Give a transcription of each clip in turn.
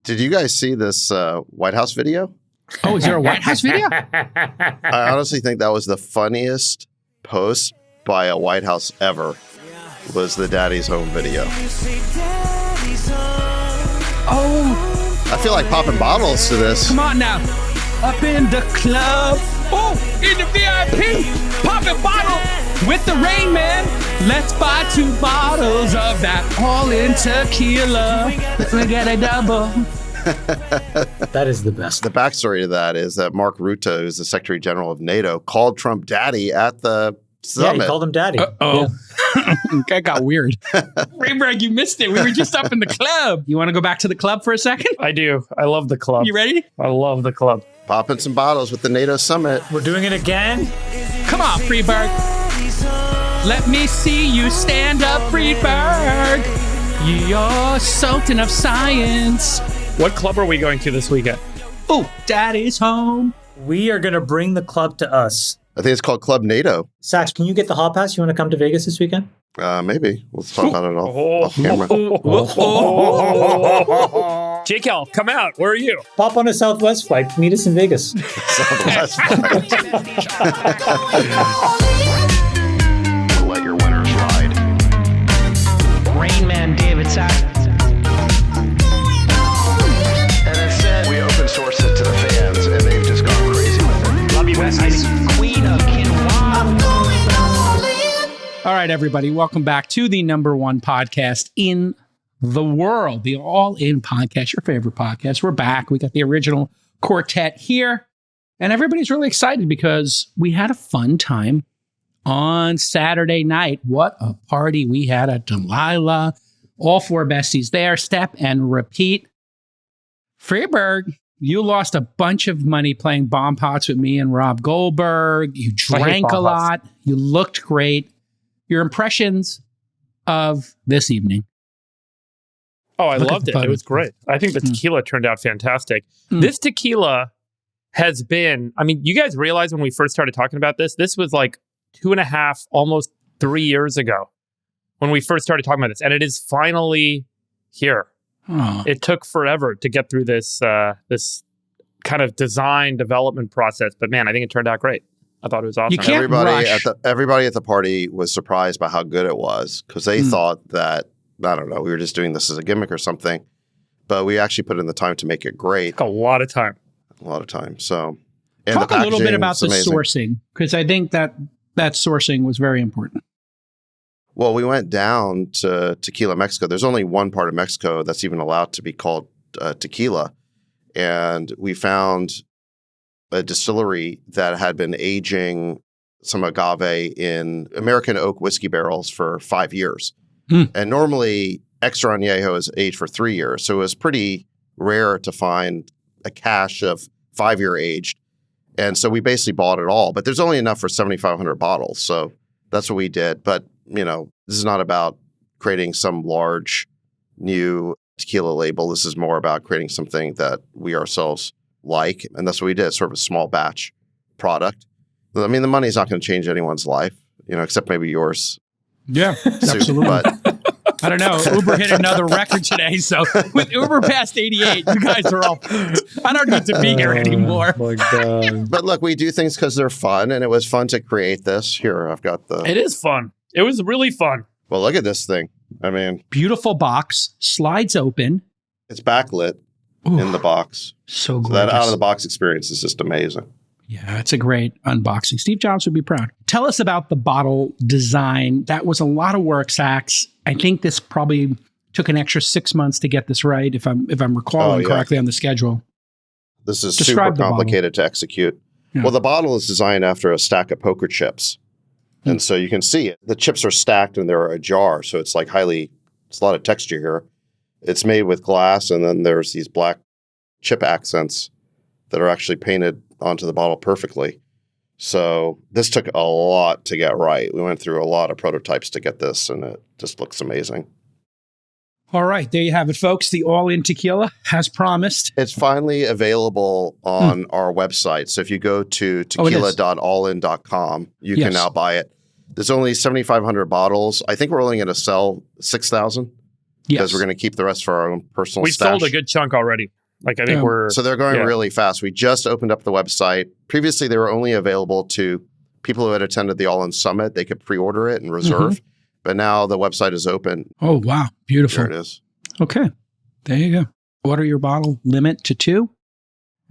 Did you guys see this White House video? Oh, is there a White House video? I honestly think that was the funniest post by a White House ever, was the Daddy's Home video. Oh. I feel like popping bottles to this. Come on now. Up in the club. Oh, in the VIP. Popping bottle with the Rain Man. Let's buy 2 bottles of that All-In Tequila. We get a double. That is the best. The backstory to that is that Mark Rutte, who's the Secretary General of NATO, called Trump daddy at the summit. Yeah, he called him daddy. Uh-oh. Yeah. That got weird. Rayberg, you missed it. We were just up in the club. You want to go back to the club for a second? I do. I love the club. You ready? I love the club. Popping some bottles with the NATO summit. We're doing it again? Come on, Freeberg. Let me see you stand up, Freeberg. You're Sultan of Science. What club are we going to this weekend? Oh, Daddy's home. We are going to bring the club to us. I think it's called Club NATO. Sax, can you get the hall pass? You want to come to Vegas this weekend? Maybe. Let's talk about it off camera. JKL, come out. Where are you? Pop on a Southwest flight. Meet us in Vegas. Southwest flight. Let your winners ride. Rain Man David Sax. And instead, we open source it to the fans, and they've just gone crazy with it. Love you, Besties. Queen of Quinoa. All right, everybody. Welcome back to the #1 podcast in the world, the All-In podcast, your favorite podcast. We're back. We got the original quartet here, and everybody's really excited because we had a fun time on Saturday night. What a party we had at Delilah. All 4 besties there, step and repeat. Freeberg, you lost a bunch of money playing bomb pots with me and Rob Goldberg. You drank a lot. You looked great. Your impressions of this evening? Oh, I loved it. It was great. I think the tequila turned out fantastic. This tequila has been, I mean, you guys realize when we first started talking about this was like 2.5, almost 3 years ago when we first started talking about this. And it is finally here. Oh. It took forever to get through this this kind of design development process. But man, I think it turned out great. I thought it was awesome. You can't Everybody at the party was surprised by how good it was because they thought that, I don't know, we were just doing this as a gimmick or something. But we actually put in the time to make it great. It took a lot of time. So, and talk a little bit about the amazing. sourcing, because I think that sourcing was very important. Well, we went down to Tequila, Mexico. There's only one part of Mexico that's even allowed to be called tequila. And we found a distillery that had been aging some agave in American oak whiskey barrels for 5 years. And normally, extra añejo is aged for 3 years. So it was pretty rare to find a cache of 5-year aged. And so we basically bought it all. But there's only enough for 7,500 bottles. So that's what we did. But, you know, this is not about creating some large new tequila label. This is more about creating something that we ourselves like. And that's what we did, sort of a small batch product. I mean, the money's not going to change anyone's life, you know, except maybe yours. Yeah, absolutely. But I don't know. Uber hit another record today. So with Uber past 88, you guys are all, I don't need to be here anymore. Oh my God. But look, we do things because they're fun. And it was fun to create this. Here, I've got the... It is fun. It was really fun. Well, look at this thing. I mean... Beautiful box. Slides open. It's backlit in the box. So So gorgeous. that out-of-the-box experience is just amazing. Yeah, it's a great unboxing. Steve Jobs would be proud. Tell us about the bottle design. That was a lot of work, Sax. I think this probably took an extra 6 months to get this right, if I'm recalling correctly on the schedule. This is Describe super complicated to execute. Yeah. Well, the bottle is designed after a stack of poker chips. And so you can see it. The chips are stacked and they're ajar. So it's like it's a lot of texture here. It's made with glass. And then there's these black chip accents that are actually painted onto the bottle perfectly. So this took a lot to get right. We went through a lot of prototypes to get this, and it just looks amazing. All right, there you have it, folks. The All-In Tequila, as promised. It's finally available on our website. So if you go to tequila.allin.com, you can now buy it. There's only 7,500 bottles. I think we're only going to sell 6,000. because we're going to keep the rest for our own personal We stash. sold a good chunk already. Like, I think So they're going really fast. We just opened up the website. Previously, they were only available to people who had attended the All-In Summit. They could pre-order it and reserve. But now the website is open. Oh, wow. Beautiful. There it is. Okay. There you go. Order your bottle, limit to 2,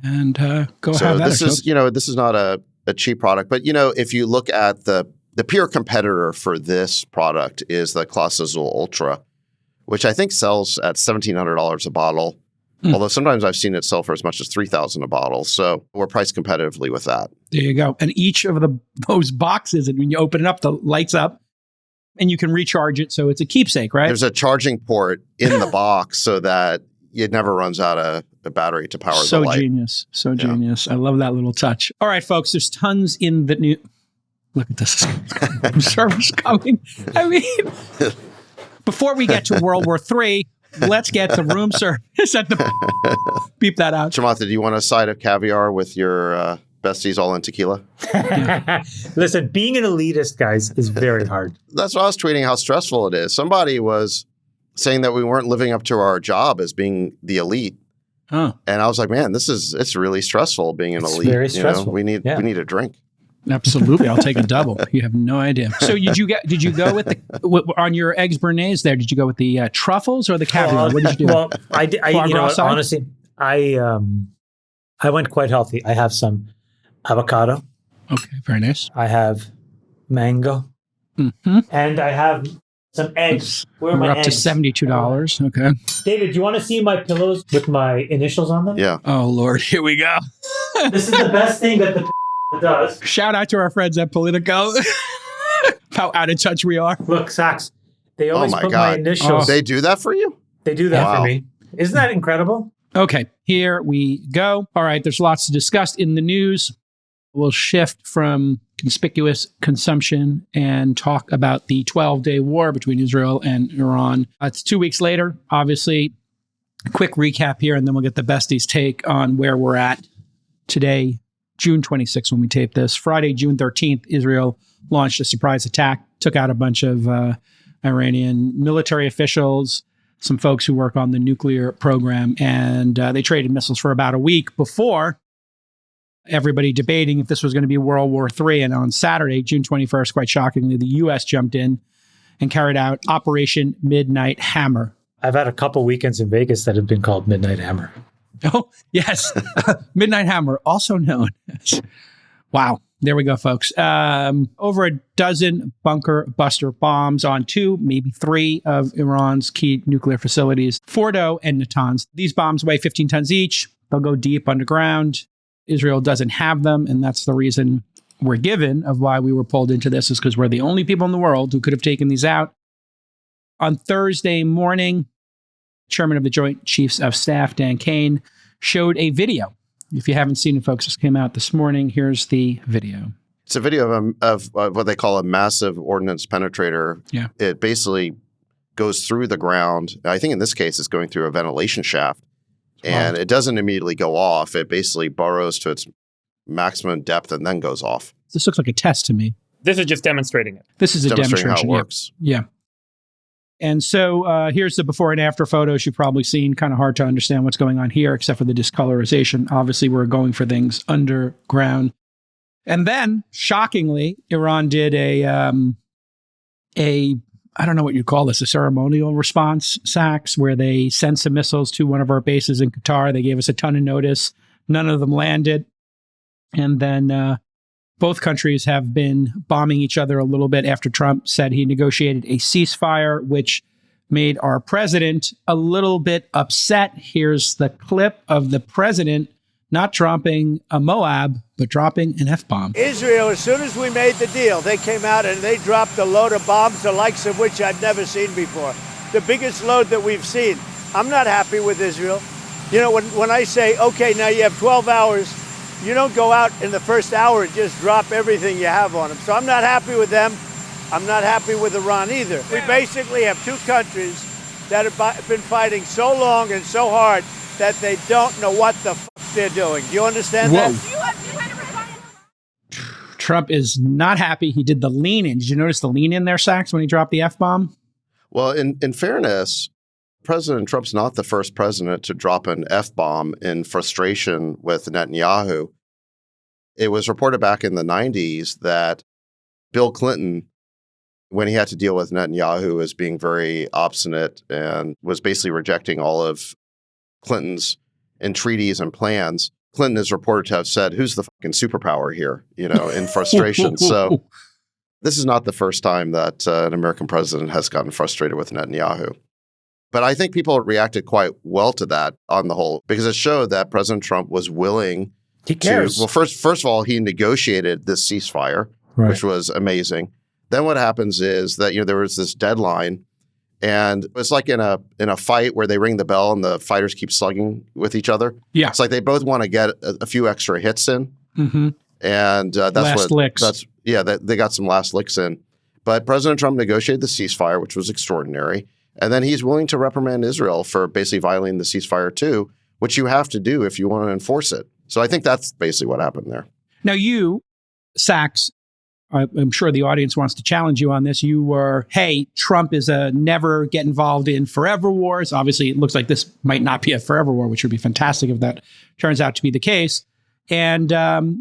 and go So have that. this is, this is not a cheap product. But, if you look at the peer competitor for this product is the Clase Azul Ultra, which I think sells at $1,700 a bottle. Although sometimes I've seen it sell for as much as $3,000 a bottle. So we're priced competitively with that. There you go. And each of those boxes, and when you open it up, the lights up, and you can recharge it. So it's a keepsake, right? There's a charging port in the box so that it never runs out of the battery to power the light. So genius. I love that little touch. All right, folks, there's tons in the new... Look at this. Room service coming. I mean, before we get to World War III, let's get to room service at the... Beep that out. Chamath, do you want a side of caviar with your Besties All-In Tequila? Listen, being an elitist, guys, is very hard. That's why I was tweeting how stressful it is. Somebody was saying that we weren't living up to our job as being the elite. Oh. And I was like, man, it's really stressful being an elite. Very stressful. We need a drink. Absolutely. I'll take a double. You have no idea. So did you go with on your eggs Bernays there, did you go with the truffles or the caviar? What did you do? Well, I did, honestly, I went quite healthy. I have some avocado. Okay, very nice. I have mango. And I have some eggs. Where are We're my up to eggs? $72. Okay. David, do you want to see my pillows with my initials on them? Yeah. Oh, Lord. Here we go. This is the best thing that the does. Shout out to our friends at Politico. How out of touch we are. Look, Sachs, they always my put God. my initials. They do that for you? They do that Wow. for me. Isn't that incredible? Okay, here we go. All right, there's lots to discuss in the news. We'll shift from conspicuous consumption and talk about the 12-day war between Israel and Iran. It's 2 weeks later, obviously. A quick recap here, and then we'll get the besties' take on where we're at today, June 26th, when we tape this. Friday, June 13th, Israel launched a surprise attack, took out a bunch of Iranian military officials, some folks who work on the nuclear program, and they traded missiles for about a week before everybody debating if this was going to be World War III. And on Saturday, June 21st, quite shockingly, the U.S. jumped in and carried out Operation Midnight Hammer. I've had a couple weekends in Vegas that have been called Midnight Hammer. Oh, yes. Midnight Hammer, also known as... Wow. There we go, folks. Over a dozen bunker buster bombs on 2, maybe 3 of Iran's key nuclear facilities, Fordo and Natanz. These bombs weigh 15 tons each. They'll go deep underground. Israel doesn't have them, and that's the reason we're given of why we were pulled into this, is because we're the only people in the world who could have taken these out. On Thursday morning, Chairman of the Joint Chiefs of Staff, Dan Kane, showed a video. If you haven't seen it, folks, this came out this morning. Here's the video. It's a video of what they call a massive ordnance penetrator. Yeah. It basically goes through the ground. I think in this case, it's going through a ventilation shaft. And it doesn't immediately go off. It basically burrows to its maximum depth and then goes off. This looks like a test to me. This is just demonstrating it. This is a Demonstrating demonstration. how it works. Yeah. And so here's the before and after photos you've probably seen. Kind of hard to understand what's going on here, except for the discolorization. Obviously, we're going for things underground. And then, shockingly, Iran did a I don't know what you call this, a ceremonial response, Sachs, where they sent some missiles to one of our bases in Qatar. They gave us a ton of notice. None of them landed. And then both countries have been bombing each other a little bit after Trump said he negotiated a ceasefire, which made our president a little bit upset. Here's the clip of the president not dropping a Moab, but dropping an F-bomb. Israel, as soon as we made the deal, they came out and they dropped a load of bombs, the likes of which I've never seen before. The biggest load that we've seen. I'm not happy with Israel. You know, when I say, okay, now you have 12 hours, you don't go out in the first hour and just drop everything you have on them. So I'm not happy with them. I'm not happy with Iran either. We basically have 2 countries that have been fighting so long and so hard that they don't know what the fuck they're doing. Do you understand that? Trump is not happy. He did the lean in. Did you notice the lean in there, Sachs, when he dropped the F-bomb? Well, in fairness, President Trump's not the first president to drop an F-bomb in frustration with Netanyahu. It was reported back in the 90s that Bill Clinton, when he had to deal with Netanyahu as being very obstinate and was basically rejecting all of Clinton's entreaties and plans, Clinton is reported to have said, "Who's the fucking superpower here?" In frustration. So this is not the first time that an American president has gotten frustrated with Netanyahu. But I think people reacted quite well to that on the whole, because it showed that President Trump was willing He cares. first of all, he negotiated this ceasefire, which was amazing. Then what happens is that, there was this deadline, and it's like in a fight where they ring the bell and the fighters keep slugging with each other. Yeah. It's like they both want to get a few extra hits in. Mm-hmm. And that's they got some last licks in. But President Trump negotiated the ceasefire, which was extraordinary. And then he's willing to reprimand Israel for basically violating the ceasefire too, which you have to do if you want to enforce it. So I think that's basically what happened there. Now you, Sachs, I'm sure the audience wants to challenge you on this. You were, hey, Trump is a never get involved in forever wars. Obviously, it looks like this might not be a forever war, which would be fantastic if that turns out to be the case. And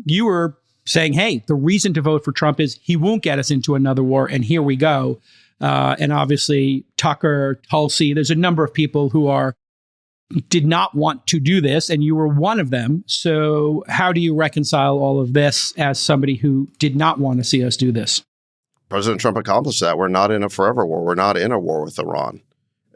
you were saying, hey, the reason to vote for Trump is he won't get us into another war. And here we go. And obviously, Tucker, Tulsi, there's a number of people who did not want to do this, and you were one of them. So how do you reconcile all of this as somebody who did not want to see us do this? President Trump accomplished that. We're not in a forever war. We're not in a war with Iran.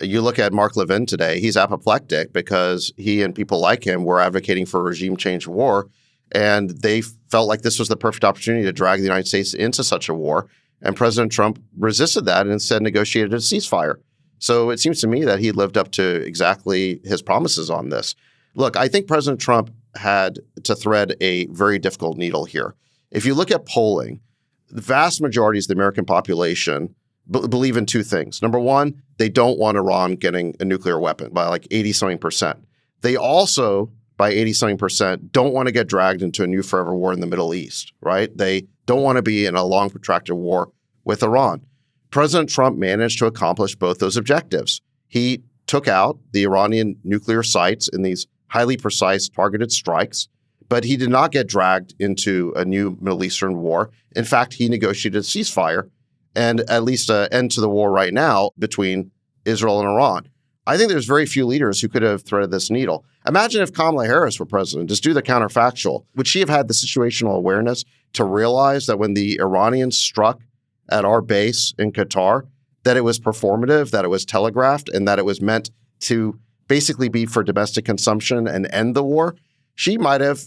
You look at Mark Levin today, he's apoplectic because he and people like him were advocating for a regime change war, and they felt like this was the perfect opportunity to drag the United States into such a war. And President Trump resisted that and instead negotiated a ceasefire. So it seems to me that he lived up to exactly his promises on this. Look, I think President Trump had to thread a very difficult needle here. If you look at polling, the vast majority of the American population believe in two things. Number one, they don't want Iran getting a nuclear weapon by like 80-something%. They also, by 80-something%, don't want to get dragged into a new forever war in the Middle East, right? They don't want to be in a long, protracted war with Iran. President Trump managed to accomplish both those objectives. He took out the Iranian nuclear sites in these highly precise targeted strikes, but he did not get dragged into a new Middle Eastern war. In fact, he negotiated a ceasefire and at least an end to the war right now between Israel and Iran. I think there's very few leaders who could have threaded this needle. Imagine if Kamala Harris were president. Just do the counterfactual. Would she have had the situational awareness to realize that when the Iranians struck at our base in Qatar, that it was performative, that it was telegraphed, and that it was meant to basically be for domestic consumption and end the war? She might have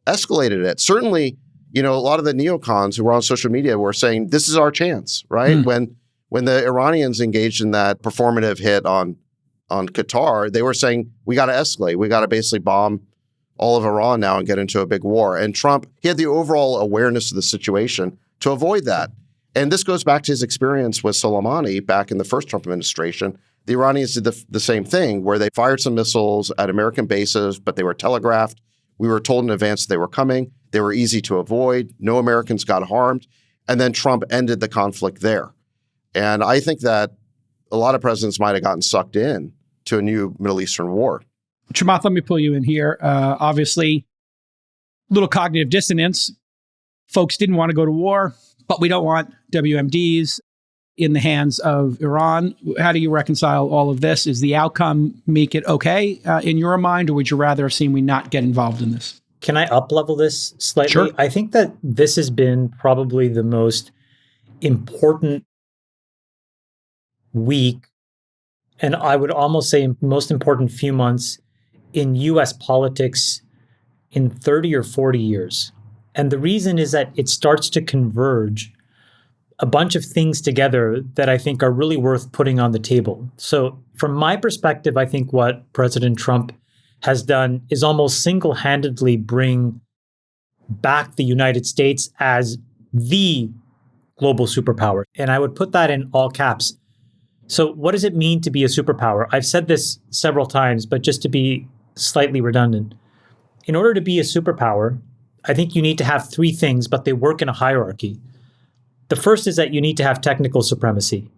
escalated it. Certainly, a lot of the neocons who were on social media were saying, this is our chance, right? When the Iranians engaged in that performative hit on Qatar, they were saying, we got to escalate. We got to basically bomb all of Iran now and get into a big war. And Trump, he had the overall awareness of the situation to avoid that. And this goes back to his experience with Soleimani back in the first Trump administration. The Iranians did the same thing, where they fired some missiles at American bases, but they were telegraphed. We were told in advance they were coming. They were easy to avoid. No Americans got harmed. And then Trump ended the conflict there. And I think that a lot of presidents might have gotten sucked in to a new Middle Eastern war. Chamath, let me pull you in here. Obviously, little cognitive dissonance. Folks didn't want to go to war, but we don't want WMDs in the hands of Iran. How do you reconcile all of this? Is the outcome make it okay in your mind, or would you rather have seen we not get involved in this? Can I up-level this slightly? Sure. I think that this has been probably the most important week, and I would almost say most important few months in U.S. politics in 30 or 40 years. And the reason is that it starts to converge a bunch of things together that I think are really worth putting on the table. So from my perspective, I think what President Trump has done is almost single-handedly bring back the United States as the global superpower. And I would put that in all caps. So what does it mean to be a superpower? I've said this several times, but just to be slightly redundant, in order to be a superpower, I think you need to have three things, but they work in a hierarchy. The first is that you need to have technical supremacy.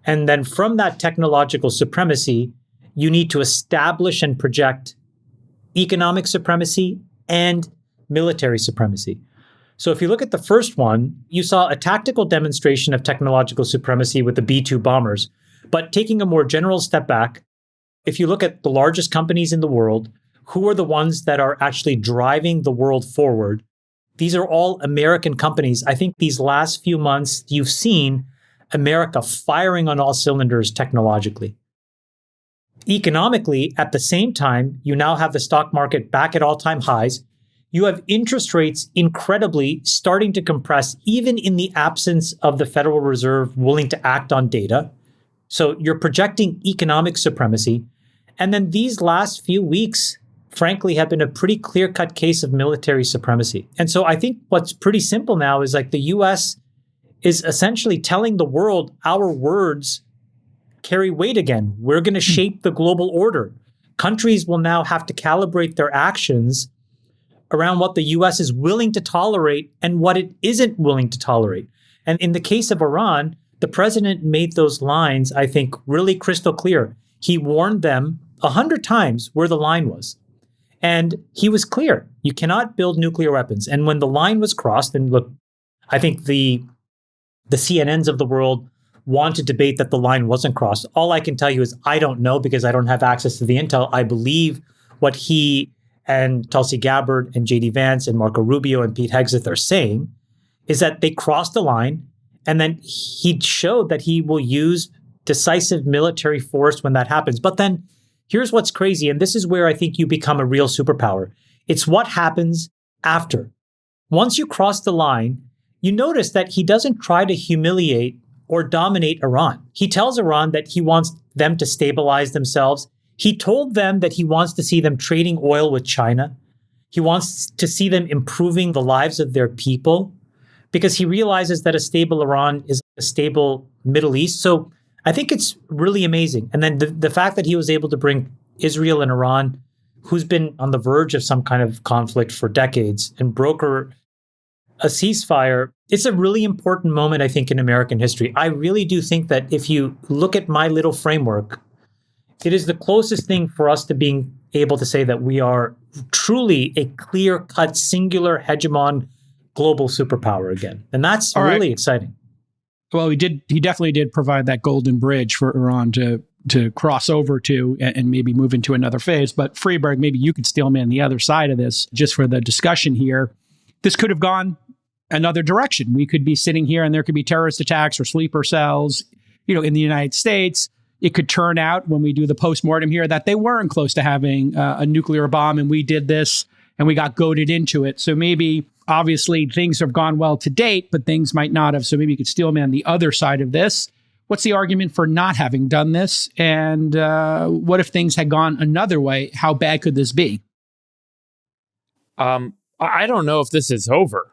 And then from that technological supremacy, you need to establish and project economic supremacy and military supremacy. So if you look at the first one, you saw a tactical demonstration of technological supremacy with the B-2 bombers. But taking a more general step back, if you look at the largest companies in the world, who are the ones that are actually driving the world forward? These are all American companies. I think these last few months, you've seen America firing on all cylinders technologically. Economically, at the same time, you now have the stock market back at all-time highs. You have interest rates incredibly starting to compress, even in the absence of the Federal Reserve willing to act on data. So you're projecting economic supremacy. And then these last few weeks, frankly, have been a pretty clear-cut case of military supremacy. And so I think what's pretty simple now is like the US is essentially telling the world our words carry weight again. We're going to shape the global order. Countries will now have to calibrate their actions around what the US is willing to tolerate and what it isn't willing to tolerate. And in the case of Iran, the president made those lines, I think, really crystal clear. He warned them 100 times where the line was. And he was clear. You cannot build nuclear weapons. And when the line was crossed, and look, I think the CNNs of the world want to debate that the line wasn't crossed. All I can tell you is I don't know because I don't have access to the intel. I believe what he and Tulsi Gabbard and J.D. Vance and Marco Rubio and Pete Hegseth are saying is that they crossed the line, and then he showed that he will use decisive military force when that happens. But then here's what's crazy, and this is where I think you become a real superpower. It's what happens after. Once you cross the line, you notice that he doesn't try to humiliate or dominate Iran. He tells Iran that he wants them to stabilize themselves. He told them that he wants to see them trading oil with China. He wants to see them improving the lives of their people because he realizes that a stable Iran is a stable Middle East. So I think it's really amazing. And then the fact that he was able to bring Israel and Iran, who's been on the verge of some kind of conflict for decades, and broker a ceasefire, it's a really important moment, I think, in American history. I really do think that if you look at my little framework, it is the closest thing for us to being able to say that we are truly a clear-cut, singular hegemon global superpower again. And that's really exciting. Well, he definitely did provide that golden bridge for Iran to cross over to and maybe move into another phase. But Freeberg, maybe you could steelman the other side of this just for the discussion here. This could have gone another direction. We could be sitting here and there could be terrorist attacks or sleeper cells, in the United States. It could turn out when we do the postmortem here that they weren't close to having a nuclear bomb and we did this and we got goaded into it. So maybe, obviously, things have gone well to date, but things might not have. So maybe you could steelman the other side of this. What's the argument for not having done this? And what if things had gone another way? How bad could this be? I don't know if this is over.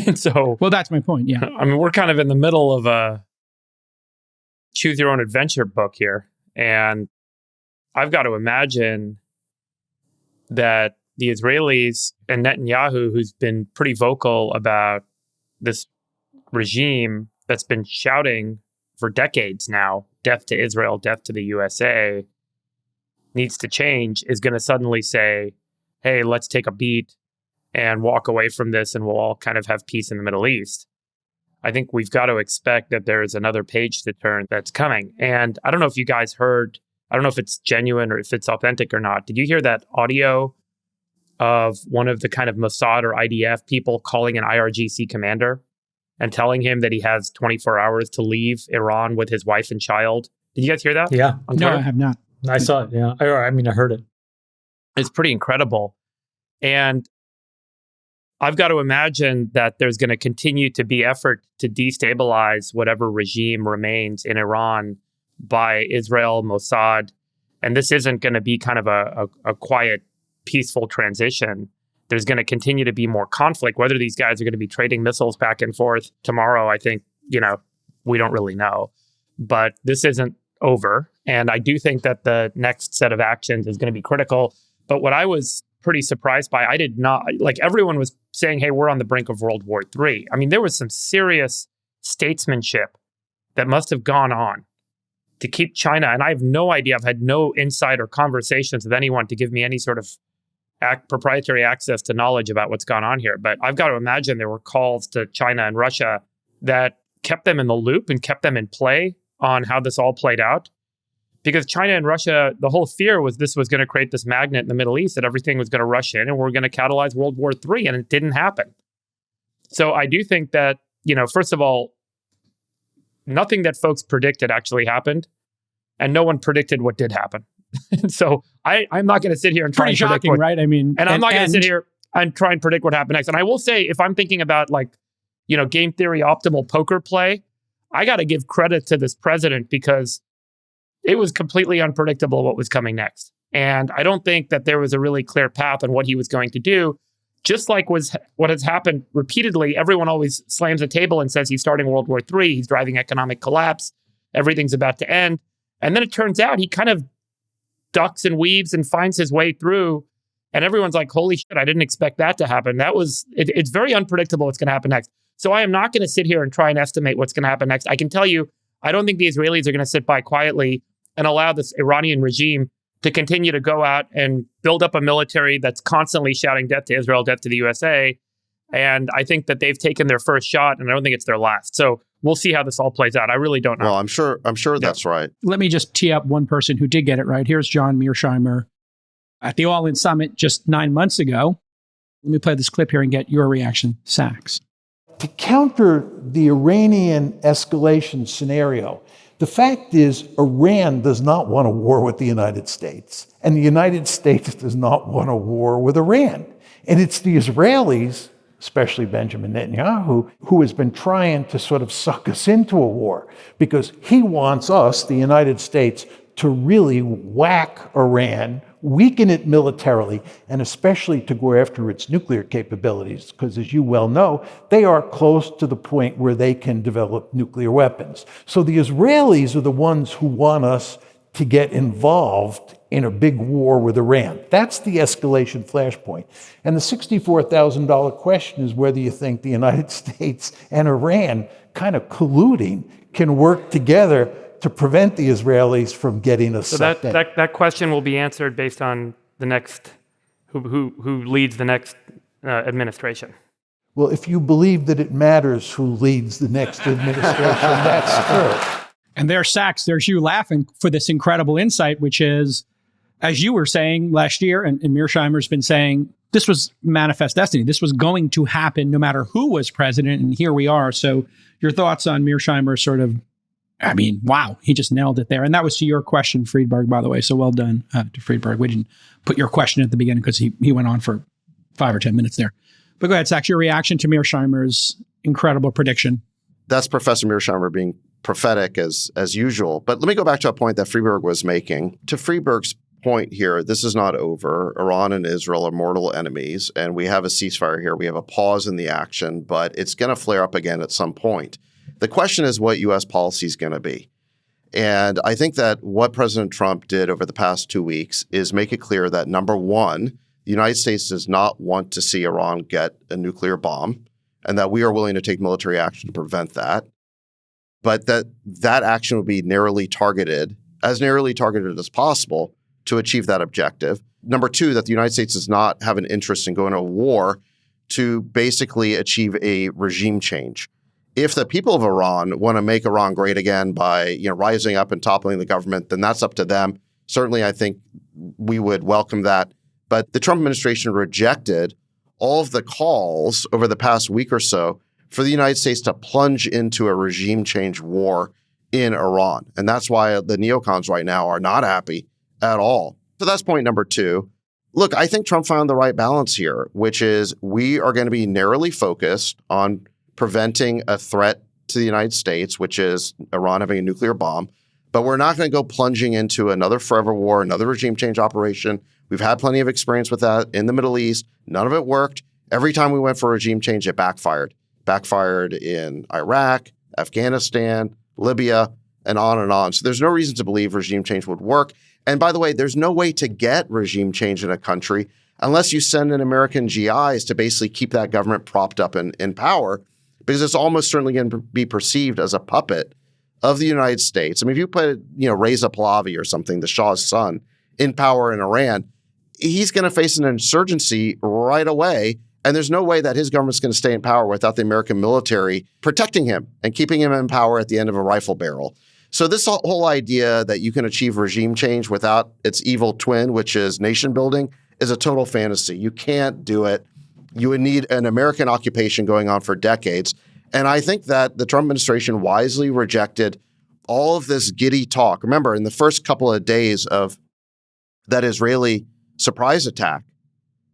And so, well, that's my point. Yeah. I mean, we're kind of in the middle of a choose your own adventure book here. And I've got to imagine that the Israelis and Netanyahu, who's been pretty vocal about this regime that's been shouting for decades now, death to Israel, death to the USA, needs to change, is going to suddenly say, hey, let's take a beat and walk away from this and we'll all kind of have peace in the Middle East. I think we've got to expect that there's another page to turn that's coming. And I don't know if you guys heard, I don't know if it's genuine or if it's authentic or not. Did you hear that audio of one of the kind of Mossad or IDF people calling an IRGC commander and telling him that he has 24 hours to leave Iran with his wife and child? Did you guys hear that? Yeah. No, I have not. I saw it. Yeah. I heard it. It's pretty incredible. And I've got to imagine that there's going to continue to be effort to destabilize whatever regime remains in Iran by Israel, Mossad. And this isn't going to be kind of a quiet, peaceful transition. There's going to continue to be more conflict. Whether these guys are going to be trading missiles back and forth tomorrow, I think, we don't really know. But this isn't over. And I do think that the next set of actions is going to be critical. But what I was pretty surprised by, I did not, like everyone was saying, hey, we're on the brink of World War III. I mean, there was some serious statesmanship that must have gone on to keep China, and I have no idea, I've had no insight or conversations with anyone to give me any sort of proprietary access to knowledge about what's gone on here. But I've got to imagine there were calls to China and Russia that kept them in the loop and kept them in play on how this all played out. Because China and Russia, the whole fear was this was going to create this magnet in the Middle East, that everything was going to rush in and we're going to catalyze World War III, and it didn't happen. So I do think that, first of all, nothing that folks predicted actually happened, and no one predicted what did happen. So I'm not going to sit here and try and predict shocking, right? I mean, and I'm not going to sit here and try and predict what happened next. And I will say, if I'm thinking about game theory optimal poker play, I got to give credit to this president because it was completely unpredictable what was coming next. And I don't think that there was a really clear path on what he was going to do. Just like what has happened repeatedly, everyone always slams the table and says he's starting World War III, he's driving economic collapse, everything's about to end. And then it turns out he kind of ducks and weaves and finds his way through. And everyone's like, holy shit, I didn't expect that to happen. It's very unpredictable what's going to happen next. So I am not going to sit here and try and estimate what's going to happen next. I can tell you, I don't think the Israelis are going to sit by quietly and allow this Iranian regime to continue to go out and build up a military that's constantly shouting death to Israel, death to the USA. And I think that they've taken their first shot, and I don't think it's their last. So we'll see how this all plays out. I really don't know. Well, I'm sure that's right. Let me just tee up one person who did get it right. Here's John Mearsheimer at the All-In Summit just 9 months ago. Let me play this clip here and get your reaction, Sachs. To counter the Iranian escalation scenario, the fact is Iran does not want a war with the United States, and the United States does not want a war with Iran. And it's the Israelis, especially Benjamin Netanyahu, who has been trying to sort of suck us into a war because he wants us, the United States, to really whack Iran, weaken it militarily, and especially to go after its nuclear capabilities, because as you well know, they are close to the point where they can develop nuclear weapons. So the Israelis are the ones who want us to get involved in a big war with Iran. That's the escalation flashpoint. And the $64,000 question is whether you think the United States and Iran kind of colluding can work together to prevent the Israelis from getting us sucked in. That question will be answered based on the next, who leads the next administration. Well, if you believe that it matters who leads the next administration, that's true. And there's Sachs, there's you laughing for this incredible insight, which is, as you were saying last year, and Mearsheimer's been saying, this was manifest destiny. This was going to happen no matter who was president, and here we are. So your thoughts on Mearsheimer's sort of, I mean, wow, he just nailed it there. And that was to your question, Friedberg, by the way. So well done to Friedberg. We didn't put your question at the beginning because he went on for 5 or 10 minutes there. But go ahead, Sachs, your reaction to Mearsheimer's incredible prediction. That's Professor Mearsheimer being prophetic as usual. But let me go back to a point that Friedberg was making. To Friedberg's point here, this is not over. Iran and Israel are mortal enemies, and we have a ceasefire here. We have a pause in the action, but it's going to flare up again at some point. The question is what U.S. policy is going to be. And I think that what President Trump did over the past 2 weeks is make it clear that, number one, the United States does not want to see Iran get a nuclear bomb, and that we are willing to take military action to prevent that. But that action would be as narrowly targeted as possible to achieve that objective. Number two, that the United States does not have an interest in going to war to basically achieve a regime change. If the people of Iran want to make Iran great again by rising up and toppling the government, then that's up to them. Certainly, I think we would welcome that. But the Trump administration rejected all of the calls over the past week or so for the United States to plunge into a regime change war in Iran. And that's why the neocons right now are not happy at all. So that's point number two. Look, I think Trump found the right balance here, which is we are going to be narrowly focused on preventing a threat to the United States, which is Iran having a nuclear bomb. But we're not going to go plunging into another forever war, another regime change operation. We've had plenty of experience with that in the Middle East. None of it worked. Every time we went for a regime change, it backfired. Backfired in Iraq, Afghanistan, Libya, and on and on. So there's no reason to believe regime change would work. And by the way, there's no way to get regime change in a country unless you send in American GIs to basically keep that government propped up in power, because it's almost certainly going to be perceived as a puppet of the United States, I mean, if you put, Reza Pahlavi or something, the Shah's son, in power in Iran, he's going to face an insurgency right away. And there's no way that his government's going to stay in power without the American military protecting him and keeping him in power at the end of a rifle barrel. So this whole idea that you can achieve regime change without its evil twin, which is nation building, is a total fantasy. You can't do it. You would need an American occupation going on for decades. And I think that the Trump administration wisely rejected all of this giddy talk. Remember, in the first couple of days of that Israeli surprise attack,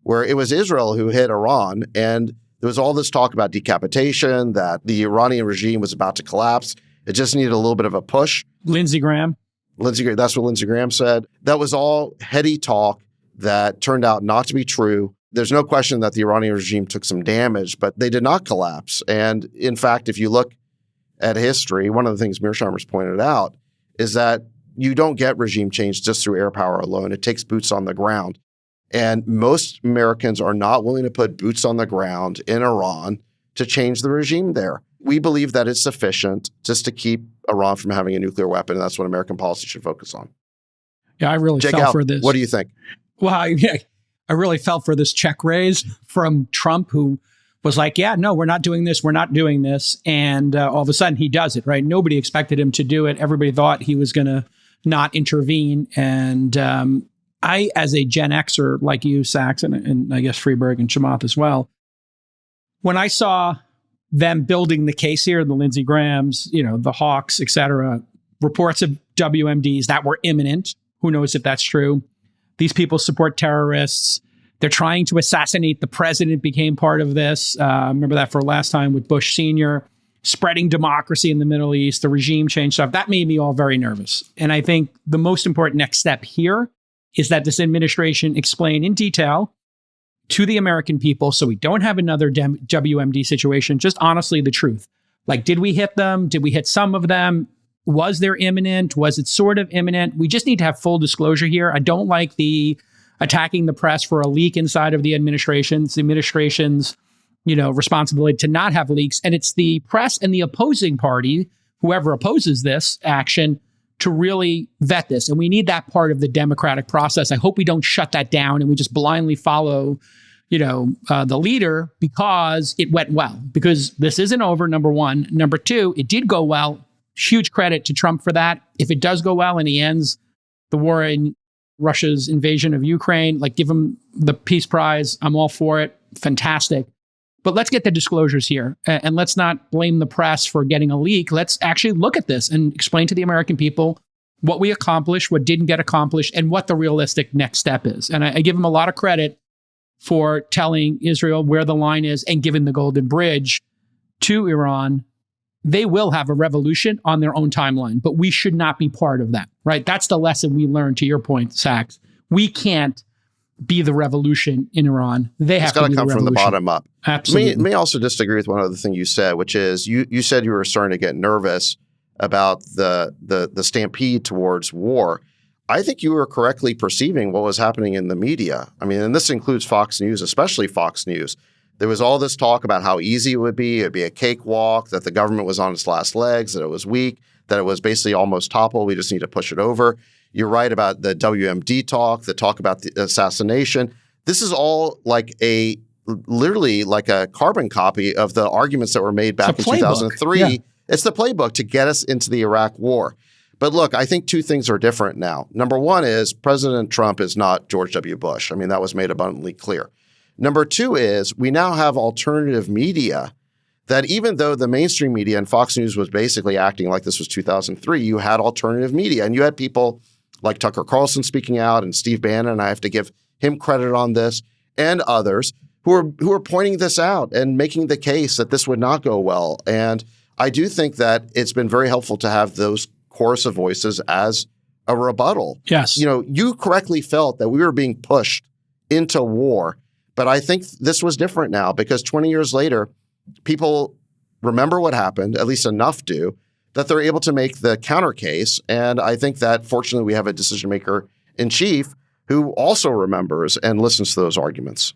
where it was Israel who hit Iran, and there was all this talk about decapitation, that the Iranian regime was about to collapse. It just needed a little bit of a push. Lindsey Graham. That's what Lindsey Graham said. That was all heady talk that turned out not to be true. There's no question that the Iranian regime took some damage, but they did not collapse. And in fact, if you look at history, one of the things Mearsheimer's pointed out is that you don't get regime change just through air power alone. It takes boots on the ground. And most Americans are not willing to put boots on the ground in Iran to change the regime there. We believe that it's sufficient just to keep Iran from having a nuclear weapon. And that's what American policy should focus on. Yeah, I really fell for this. What do you think? Well, I really fell for this check raise from Trump, who was like, yeah, no, we're not doing this. We're not doing this. And all of a sudden he does it, right? Nobody expected him to do it. Everybody thought he was going to not intervene. And I, as a Gen Xer like you, Sachs, and I guess Freeberg and Chamath as well, when I saw them building the case here, the Lindsey Grahams, the Hawks, et cetera, reports of WMDs that were imminent. Who knows if that's true? These people support terrorists. They're trying to assassinate the president, became part of this. Remember that for last time with Bush Sr., spreading democracy in the Middle East, the regime change stuff. That made me all very nervous. And I think the most important next step here is that this administration explain in detail to the American people, so we don't have another WMD situation, just honestly the truth. Like, did we hit them? Did we hit some of them? Was there imminent? Was it sort of imminent? We just need to have full disclosure here. I don't like the attacking the press for a leak inside of the administration. It's the administration's, responsibility to not have leaks. And it's the press and the opposing party, whoever opposes this action, to really vet this. And we need that part of the democratic process. I hope we don't shut that down and we just blindly follow, the leader because it went well. Because this isn't over, number one. Number two, it did go well. Huge credit to Trump for that. If it does go well and he ends the war in Russia's invasion of Ukraine, give him the Peace Prize. I'm all for it. Fantastic. But let's get the disclosures here. And let's not blame the press for getting a leak. Let's actually look at this and explain to the American people what we accomplished, what didn't get accomplished, and what the realistic next step is. And I give him a lot of credit for telling Israel where the line is and giving the golden bridge to Iran. They will have a revolution on their own timeline, but we should not be part of that, right? That's the lesson we learned, to your point, Sachs. We can't be the revolution in Iran. They have to be the revolution. It's got to come from the bottom up. Absolutely. Let me also disagree with one other thing you said, which is you said you were starting to get nervous about the stampede towards war. I think you were correctly perceiving what was happening in the media. I mean, and this includes Fox News, especially Fox News. There was all this talk about how easy it would be. It'd be a cakewalk, that the government was on its last legs, that it was weak, that it was basically almost toppled. We just need to push it over. You're right about the WMD talk, the talk about the assassination. This is all literally like a carbon copy of the arguments that were made back in 2003. Yeah. It's the playbook to get us into the Iraq war. But look, I think two things are different now. Number one is President Trump is not George W. Bush. I mean, that was made abundantly clear. Number two is we now have alternative media that even though the mainstream media and Fox News was basically acting like this was 2003, you had alternative media. And you had people like Tucker Carlson speaking out and Steve Bannon, and I have to give him credit on this, and others who are pointing this out and making the case that this would not go well. And I do think that it's been very helpful to have those chorus of voices as a rebuttal. Yes. You correctly felt that we were being pushed into war. But I think this was different now because 20 years later, people remember what happened, at least enough do, that they're able to make the counter case. And I think that fortunately we have a decision maker in chief who also remembers and listens to those arguments.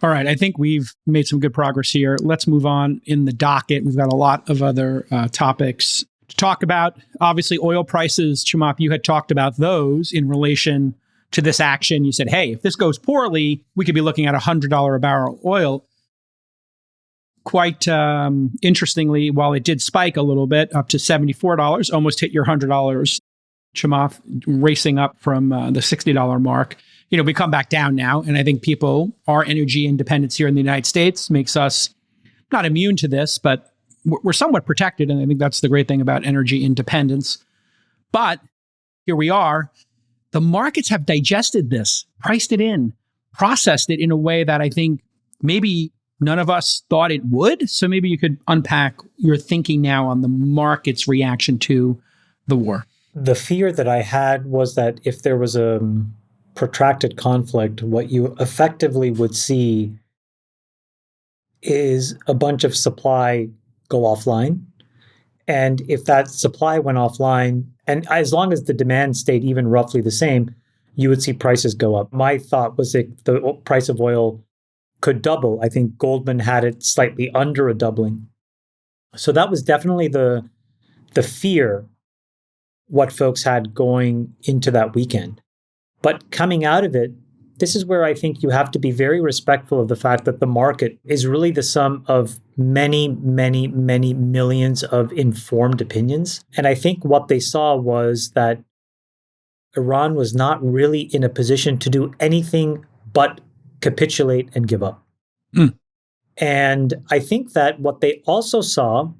All right. I think we've made some good progress here. Let's move on in the docket. We've got a lot of other topics to talk about, obviously, oil prices. Chamath, you had talked about those in relation to this action. You said, hey, if this goes poorly, we could be looking at $100 a barrel oil. Quite interestingly, while it did spike a little bit up to $74, almost hit your $100, Chamath, racing up from the $60 mark. We come back down now, and I think our energy independence here in the United States makes us not immune to this, but we're somewhat protected, and I think that's the great thing about energy independence. But here we are. The markets have digested this, priced it in, processed it in a way that I think maybe none of us thought it would. So maybe you could unpack your thinking now on the market's reaction to the war. The fear that I had was that if there was a protracted conflict, what you effectively would see is a bunch of supply go offline. And if that supply went offline, and as long as the demand stayed even roughly the same, you would see prices go up. My thought was that the price of oil could double. I think Goldman had it slightly under a doubling. So that was definitely the fear, what folks had going into that weekend. But coming out of it, this is where I think you have to be very respectful of the fact that the market is really the sum of many, many, many millions of informed opinions. And I think what they saw was that Iran was not really in a position to do anything but capitulate and give up. And I think that what they also saw,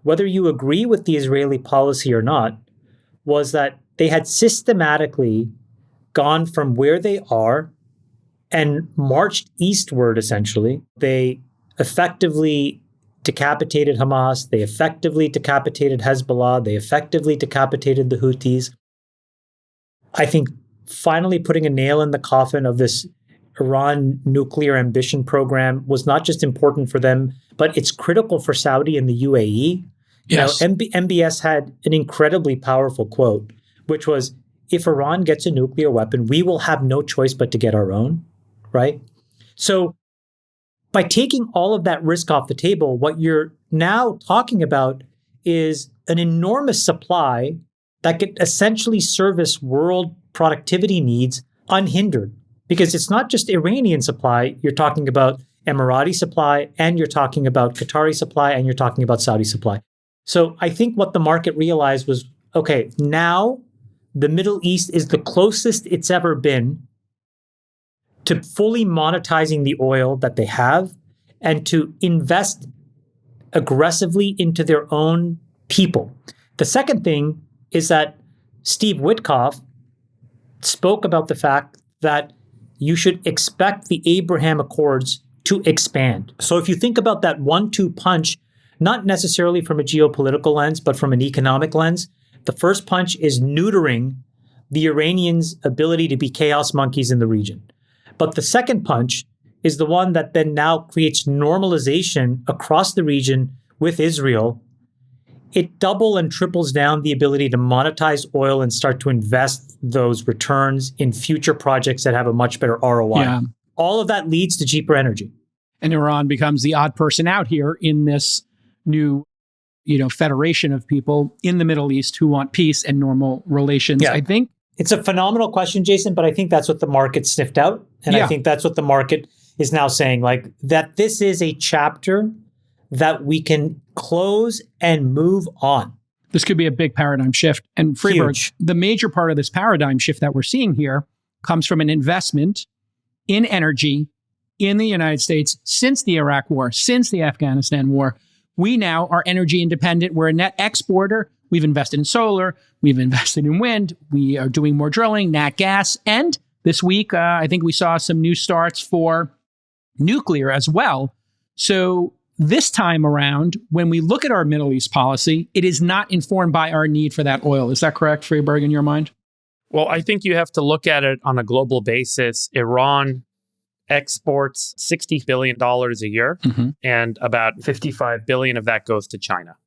whether you agree with the Israeli policy or not, was that they had systematically gone from where they are and marched eastward, essentially. They effectively decapitated Hamas. They effectively decapitated Hezbollah. They effectively decapitated the Houthis. I think finally putting a nail in the coffin of this Iran nuclear ambition program was not just important for them, but it's critical for Saudi and the UAE. Yes. MBS had an incredibly powerful quote, which was, if Iran gets a nuclear weapon, we will have no choice but to get our own, right? So by taking all of that risk off the table, what you're now talking about is an enormous supply that could essentially service world productivity needs unhindered. Because it's not just Iranian supply, you're talking about Emirati supply, and you're talking about Qatari supply, and you're talking about Saudi supply. So I think what the market realized was, okay, now the Middle East is the closest it's ever been to fully monetizing the oil that they have and to invest aggressively into their own people. The second thing is that Steve Witkoff spoke about the fact that you should expect the Abraham Accords to expand. So if you think about that 1-2 punch, not necessarily from a geopolitical lens, but from an economic lens, the first punch is neutering the Iranians' ability to be chaos monkeys in the region. But the second punch is the one that then now creates normalization across the region with Israel. It double and triples down the ability to monetize oil and start to invest those returns in future projects that have a much better ROI. Yeah. All of that leads to cheaper energy. And Iran becomes the odd person out here in this new, federation of people in the Middle East who want peace and normal relations. Yeah. I think it's a phenomenal question, Jason, but I think that's what the market sniffed out. And I think that's what the market is now saying, that this is a chapter that we can close and move on. This could be a big paradigm shift. And Freeberg, Huge. the major part of this paradigm shift that we're seeing here comes from an investment in energy in the United States since the Iraq War, since the Afghanistan War. We now are energy independent. We're a net exporter. We've invested in solar. We've invested in wind. We are doing more drilling, nat gas. And this week, I think we saw some new starts for nuclear as well. So this time around, when we look at our Middle East policy, it is not informed by our need for that oil. Is that correct, Freeberg, in your mind? Well, I think you have to look at it on a global basis. Iran exports $60 billion a year, and about $55 billion of that goes to China.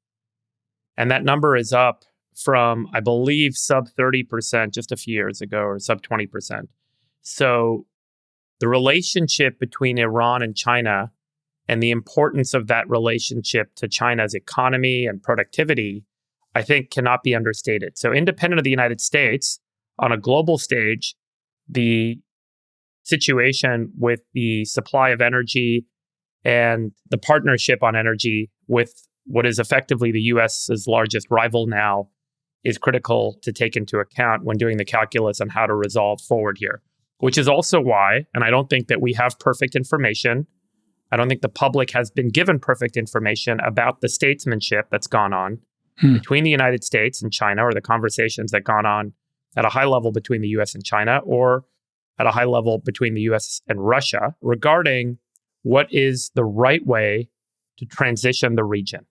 And that number is up from, I believe, sub 30% just a few years ago, or sub 20%. So the relationship between Iran and China and the importance of that relationship to China's economy and productivity, I think cannot be understated. So independent of the United States, on a global stage, the situation with the supply of energy and the partnership on energy with what is effectively the US's largest rival now is critical to take into account when doing the calculus on how to resolve forward here, which is also why, and I don't think that we have perfect information. I don't think the public has been given perfect information about the statesmanship that's gone on between the United States and China, or the conversations that gone on at a high level between the US and China, or at a high level between the US and Russia regarding what is the right way to transition the region.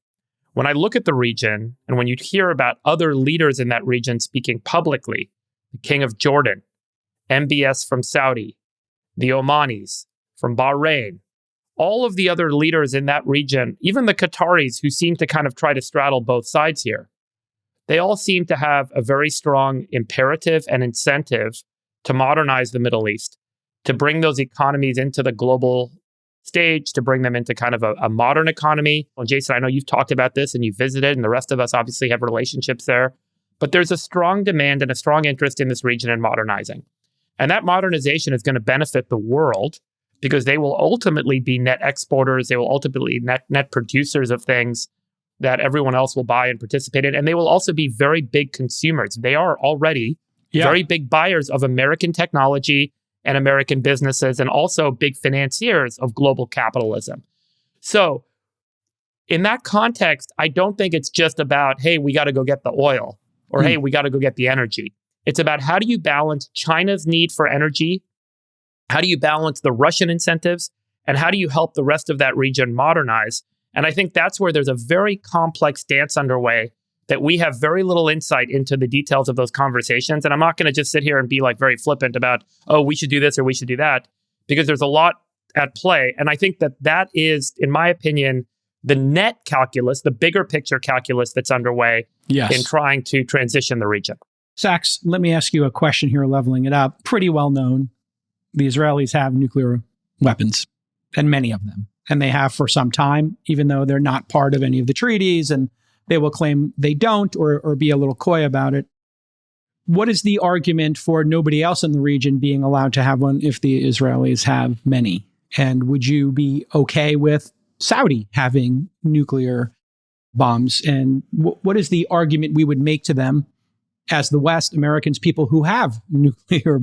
When I look at the region, and when you hear about other leaders in that region speaking publicly, the King of Jordan, MBS from Saudi, the Omanis from Bahrain, all of the other leaders in that region, even the Qataris who seem to kind of try to straddle both sides here, they all seem to have a very strong imperative and incentive to modernize the Middle East, to bring those economies into the global stage, to bring them into kind of a modern economy. Well, Jason, I know you've talked about this and you've visited, and the rest of us obviously have relationships there. But there's a strong demand and a strong interest in this region in modernizing. And that modernization is going to benefit the world because they will ultimately be net exporters. They will ultimately net producers of things that everyone else will buy and participate in. And they will also be very big consumers. They are already very big buyers of American technology and American businesses, and also big financiers of global capitalism. So in that context, I don't think it's just about, hey, we got to go get the oil, or hey, we got to go get the energy. It's about, how do you balance China's need for energy? How do you balance the Russian incentives? And how do you help the rest of that region modernize? And I think that's where there's a very complex dance underway that we have very little insight into the details of those conversations. And I'm not going to just sit here and be like very flippant about, oh, we should do this or we should do that, because there's a lot at play. And I think that that is, in my opinion, the net calculus, the bigger picture calculus that's underway in trying to transition the region. Sachs, let me ask you a question here, leveling it up. Pretty well known, the Israelis have nuclear weapons, and many of them. And they have for some time, even though they're not part of any of the treaties, and they will claim they don't, or be a little coy about it. What is the argument for nobody else in the region being allowed to have one if the Israelis have many? And would you be okay with Saudi having nuclear bombs? And what is the argument we would make to them as the West, Americans, people who have nuclear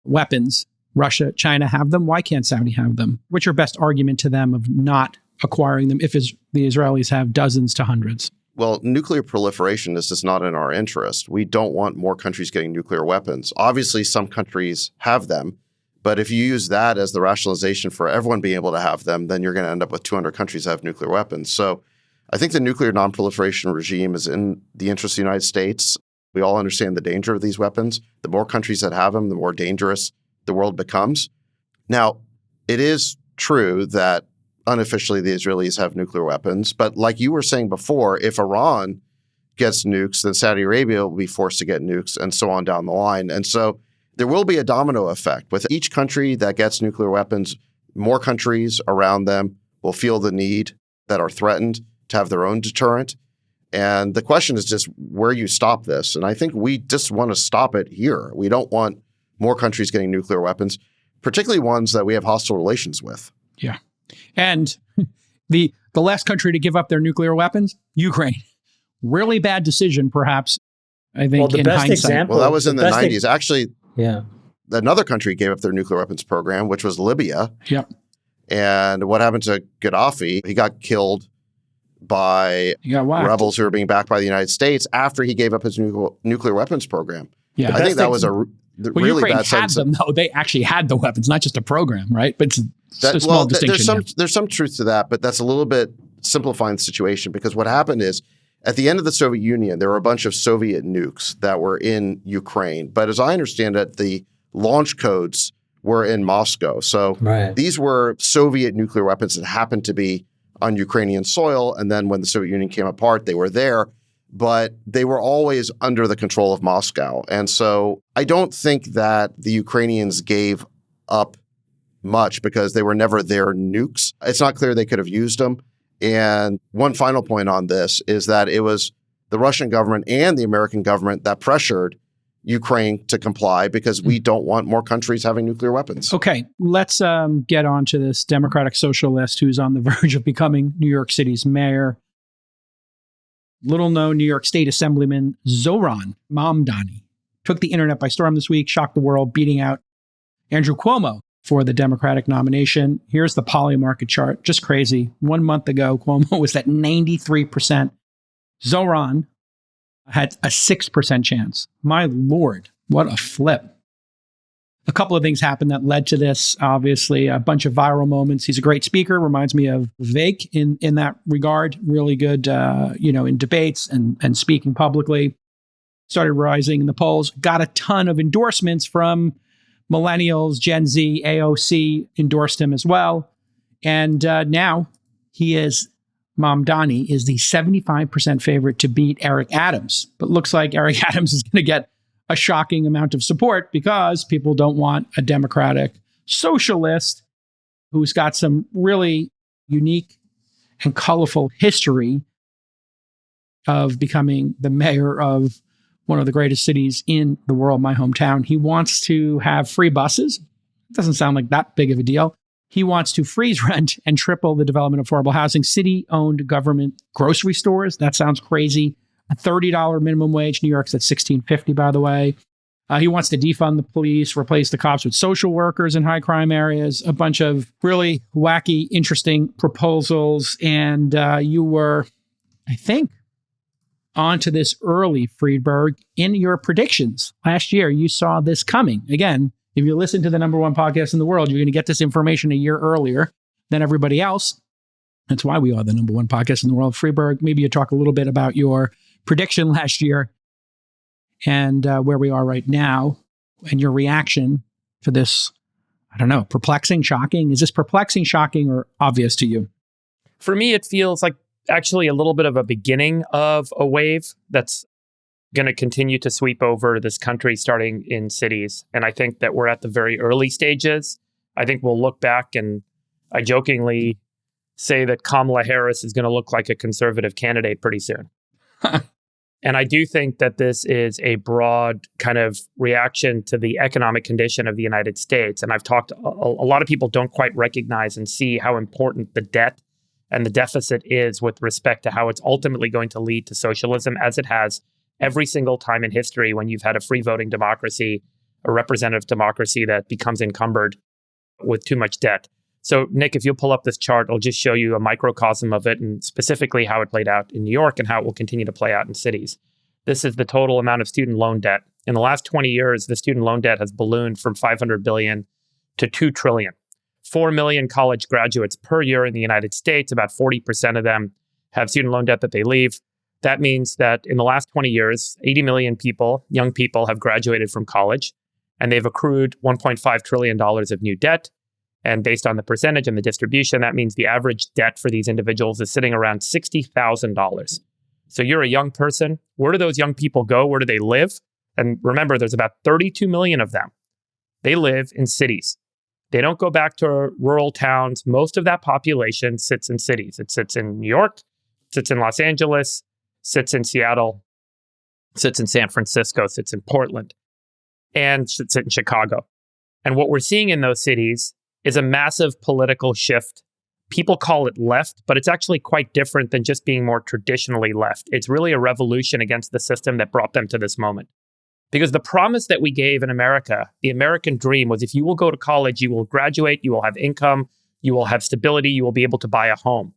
weapons? Russia, China have them. Why can't Saudi have them? What's your best argument to them of not acquiring them if the Israelis have dozens to hundreds? Well, nuclear proliferation is just not in our interest. We don't want more countries getting nuclear weapons. Obviously, some countries have them, but if you use that as the rationalization for everyone being able to have them, then you're going to end up with 200 countries that have nuclear weapons. So I think the nuclear nonproliferation regime is in the interest of the United States. We all understand the danger of these weapons. The more countries that have them, the more dangerous the world becomes. Now, it is true that unofficially the Israelis have nuclear weapons, but like you were saying before, if Iran gets nukes, then Saudi Arabia will be forced to get nukes, and so on down the line. And so there will be a domino effect. With each country that gets nuclear weapons, more countries around them will feel the need, that are threatened, to have their own deterrent. And the question is just where you stop this. And I think we just want to stop it here. We don't want more countries getting nuclear weapons, particularly ones that we have hostile relations with. Yeah. And the last country to give up their nuclear weapons, Ukraine. Really bad decision, perhaps, I think, the in best hindsight. example, Well, that was in the 90s. Actually, yeah. Another country gave up their nuclear weapons program, which was Libya. Yep. And what happened to Gaddafi? He got killed by rebels who were being backed by the United States after he gave up his nuclear weapons program. Yeah. I think that was a really Ukraine bad had them, though. They actually had the weapons, not just a program, right? But it's a small distinction. There's some truth to that, but that's a little bit simplifying the situation, because what happened is at the end of the Soviet Union, there were a bunch of Soviet nukes that were in Ukraine. But as I understand it, the launch codes were in Moscow. So these were Soviet nuclear weapons that happened to be on Ukrainian soil. And then when the Soviet Union came apart, they were there. But they were always under the control of Moscow. And so I don't think that the Ukrainians gave up much because they were never their nukes. It's not clear they could have used them. And one final point on this is that it was the Russian government and the American government that pressured Ukraine to comply because we don't want more countries having nuclear weapons. Okay, let's get on to this Democratic Socialist who's on the verge of becoming New York City's mayor. Little known New York State Assemblyman Zohran Mamdani took the internet by storm this week, shocked the world, beating out Andrew Cuomo for the Democratic nomination. Here's the poly market chart. Just crazy. 1 month ago, Cuomo was at 93%. Zohran had a 6% chance. My Lord, what a flip. A couple of things happened that led to this. Obviously, a bunch of viral moments. He's a great speaker. Reminds me of Vivek in that regard. Really good, in debates and speaking publicly. Started rising in the polls. Got a ton of endorsements from millennials, Gen Z, AOC endorsed him as well. And now Mamdani is the 75% favorite to beat Eric Adams. But looks like Eric Adams is going to get a shocking amount of support because people don't want a Democratic socialist who's got some really unique and colorful history of becoming the mayor of one of the greatest cities in the world, my hometown. He wants to have free buses. Doesn't sound like that big of a deal. He wants to freeze rent and triple the development of affordable housing, city-owned government grocery stores. That sounds crazy. A $30 minimum wage. New York's at $16.50, by the way. He wants to defund the police, replace the cops with social workers in high crime areas. A bunch of really wacky, interesting proposals. And you were, I think, onto this early, Friedberg, in your predictions. Last year, you saw this coming. Again, if you listen to the number one podcast in the world, you're going to get this information a year earlier than everybody else. That's why we are the number one podcast in the world. Friedberg, maybe you talk a little bit about your prediction last year and where we are right now and your reaction to this, I don't know, perplexing, shocking? Is this perplexing, shocking, or obvious to you? For me, it feels like actually a little bit of a beginning of a wave that's going to continue to sweep over this country, starting in cities. And I think that we're at the very early stages. I think we'll look back, and I jokingly say that Kamala Harris is going to look like a conservative candidate pretty soon. And I do think that this is a broad kind of reaction to the economic condition of the United States. And I've talked, a lot of people don't quite recognize and see how important the debt and the deficit is with respect to how it's ultimately going to lead to socialism, as it has every single time in history when you've had a free voting democracy, a representative democracy that becomes encumbered with too much debt. So, Nick, if you'll pull up this chart, I'll just show you a microcosm of it and specifically how it played out in New York and how it will continue to play out in cities. This is the total amount of student loan debt. In the last 20 years, the student loan debt has ballooned from $500 billion to $2 trillion. 4 million college graduates per year in the United States, about 40% of them have student loan debt that they leave. That means that in the last 20 years, 80 million people, young people, have graduated from college, and they've accrued $1.5 trillion of new debt. And based on the percentage and the distribution, that means the average debt for these individuals is sitting around $60,000. So you're a young person. Where do those young people go? Where do they live? And remember, there's about 32 million of them. They live in cities. They don't go back to rural towns. Most of that population sits in cities. It sits in New York, sits in Los Angeles, sits in Seattle, sits in San Francisco, sits in Portland, and sits in Chicago. And what we're seeing in those cities is a massive political shift. People call it left, but it's actually quite different than just being more traditionally left. It's really a revolution against the system that brought them to this moment. Because the promise that we gave in America, the American dream, was if you will go to college, you will graduate, you will have income, you will have stability, you will be able to buy a home.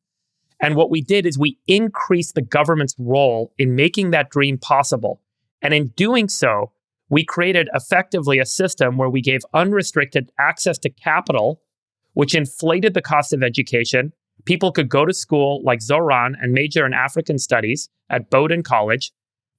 And what we did is we increased the government's role in making that dream possible. And in doing so, we created effectively a system where we gave unrestricted access to capital, which inflated the cost of education. People could go to school like Zohran and major in African studies at Bowdoin College.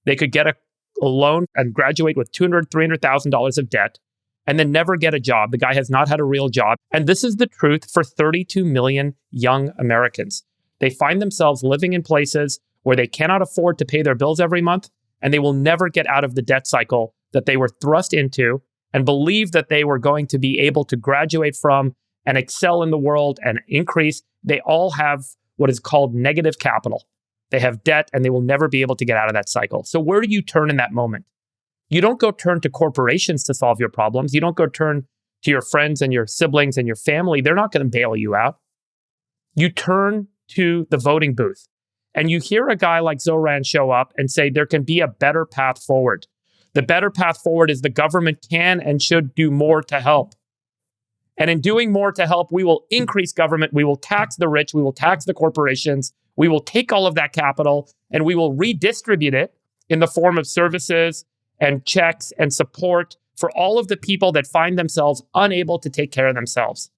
They could get a loan and graduate with $200,000, $300,000 of debt and then never get a job. The guy has not had a real job. And this is the truth for 32 million young Americans. They find themselves living in places where they cannot afford to pay their bills every month, and they will never get out of the debt cycle that they were thrust into and believe that they were going to be able to graduate from and excel in the world and increase. They all have what is called negative capital. They have debt, and they will never be able to get out of that cycle. So where do you turn in that moment? You don't go turn to corporations to solve your problems. You don't go turn to your friends and your siblings and your family. They're not going to bail you out. You turn to the voting booth, and you hear a guy like Zohran show up and say there can be a better path forward. The better path forward is the government can and should do more to help. And in doing more to help, we will increase government. We will tax the rich. We will tax the corporations. We will take all of that capital and we will redistribute it in the form of services and checks and support for all of the people that find themselves unable to take care of themselves.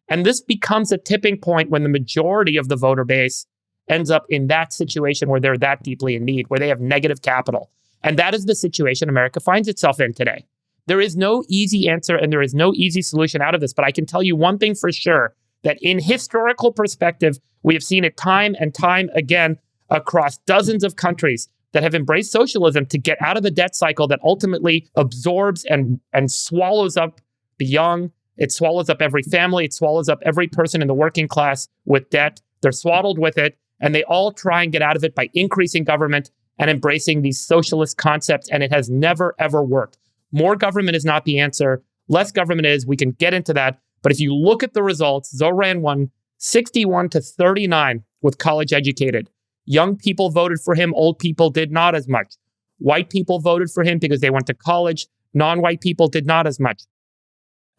And this becomes a tipping point when the majority of the voter base ends up in that situation where they're that deeply in need, where they have negative capital. And that is the situation America finds itself in today. There is no easy answer and there is no easy solution out of this. But I can tell you one thing for sure, that in historical perspective, we have seen it time and time again across dozens of countries that have embraced socialism to get out of the debt cycle that ultimately absorbs and swallows up the young. It swallows up every family. It swallows up every person in the working class with debt. They're swaddled with it. And they all try and get out of it by increasing government and embracing these socialist concepts. And it has never, ever worked. More government is not the answer. Less government is. We can get into that. But if you look at the results, Zohran won 61 to 39 with college educated. Young people voted for him. Old people did not as much. White people voted for him because they went to college. Non-white people did not as much.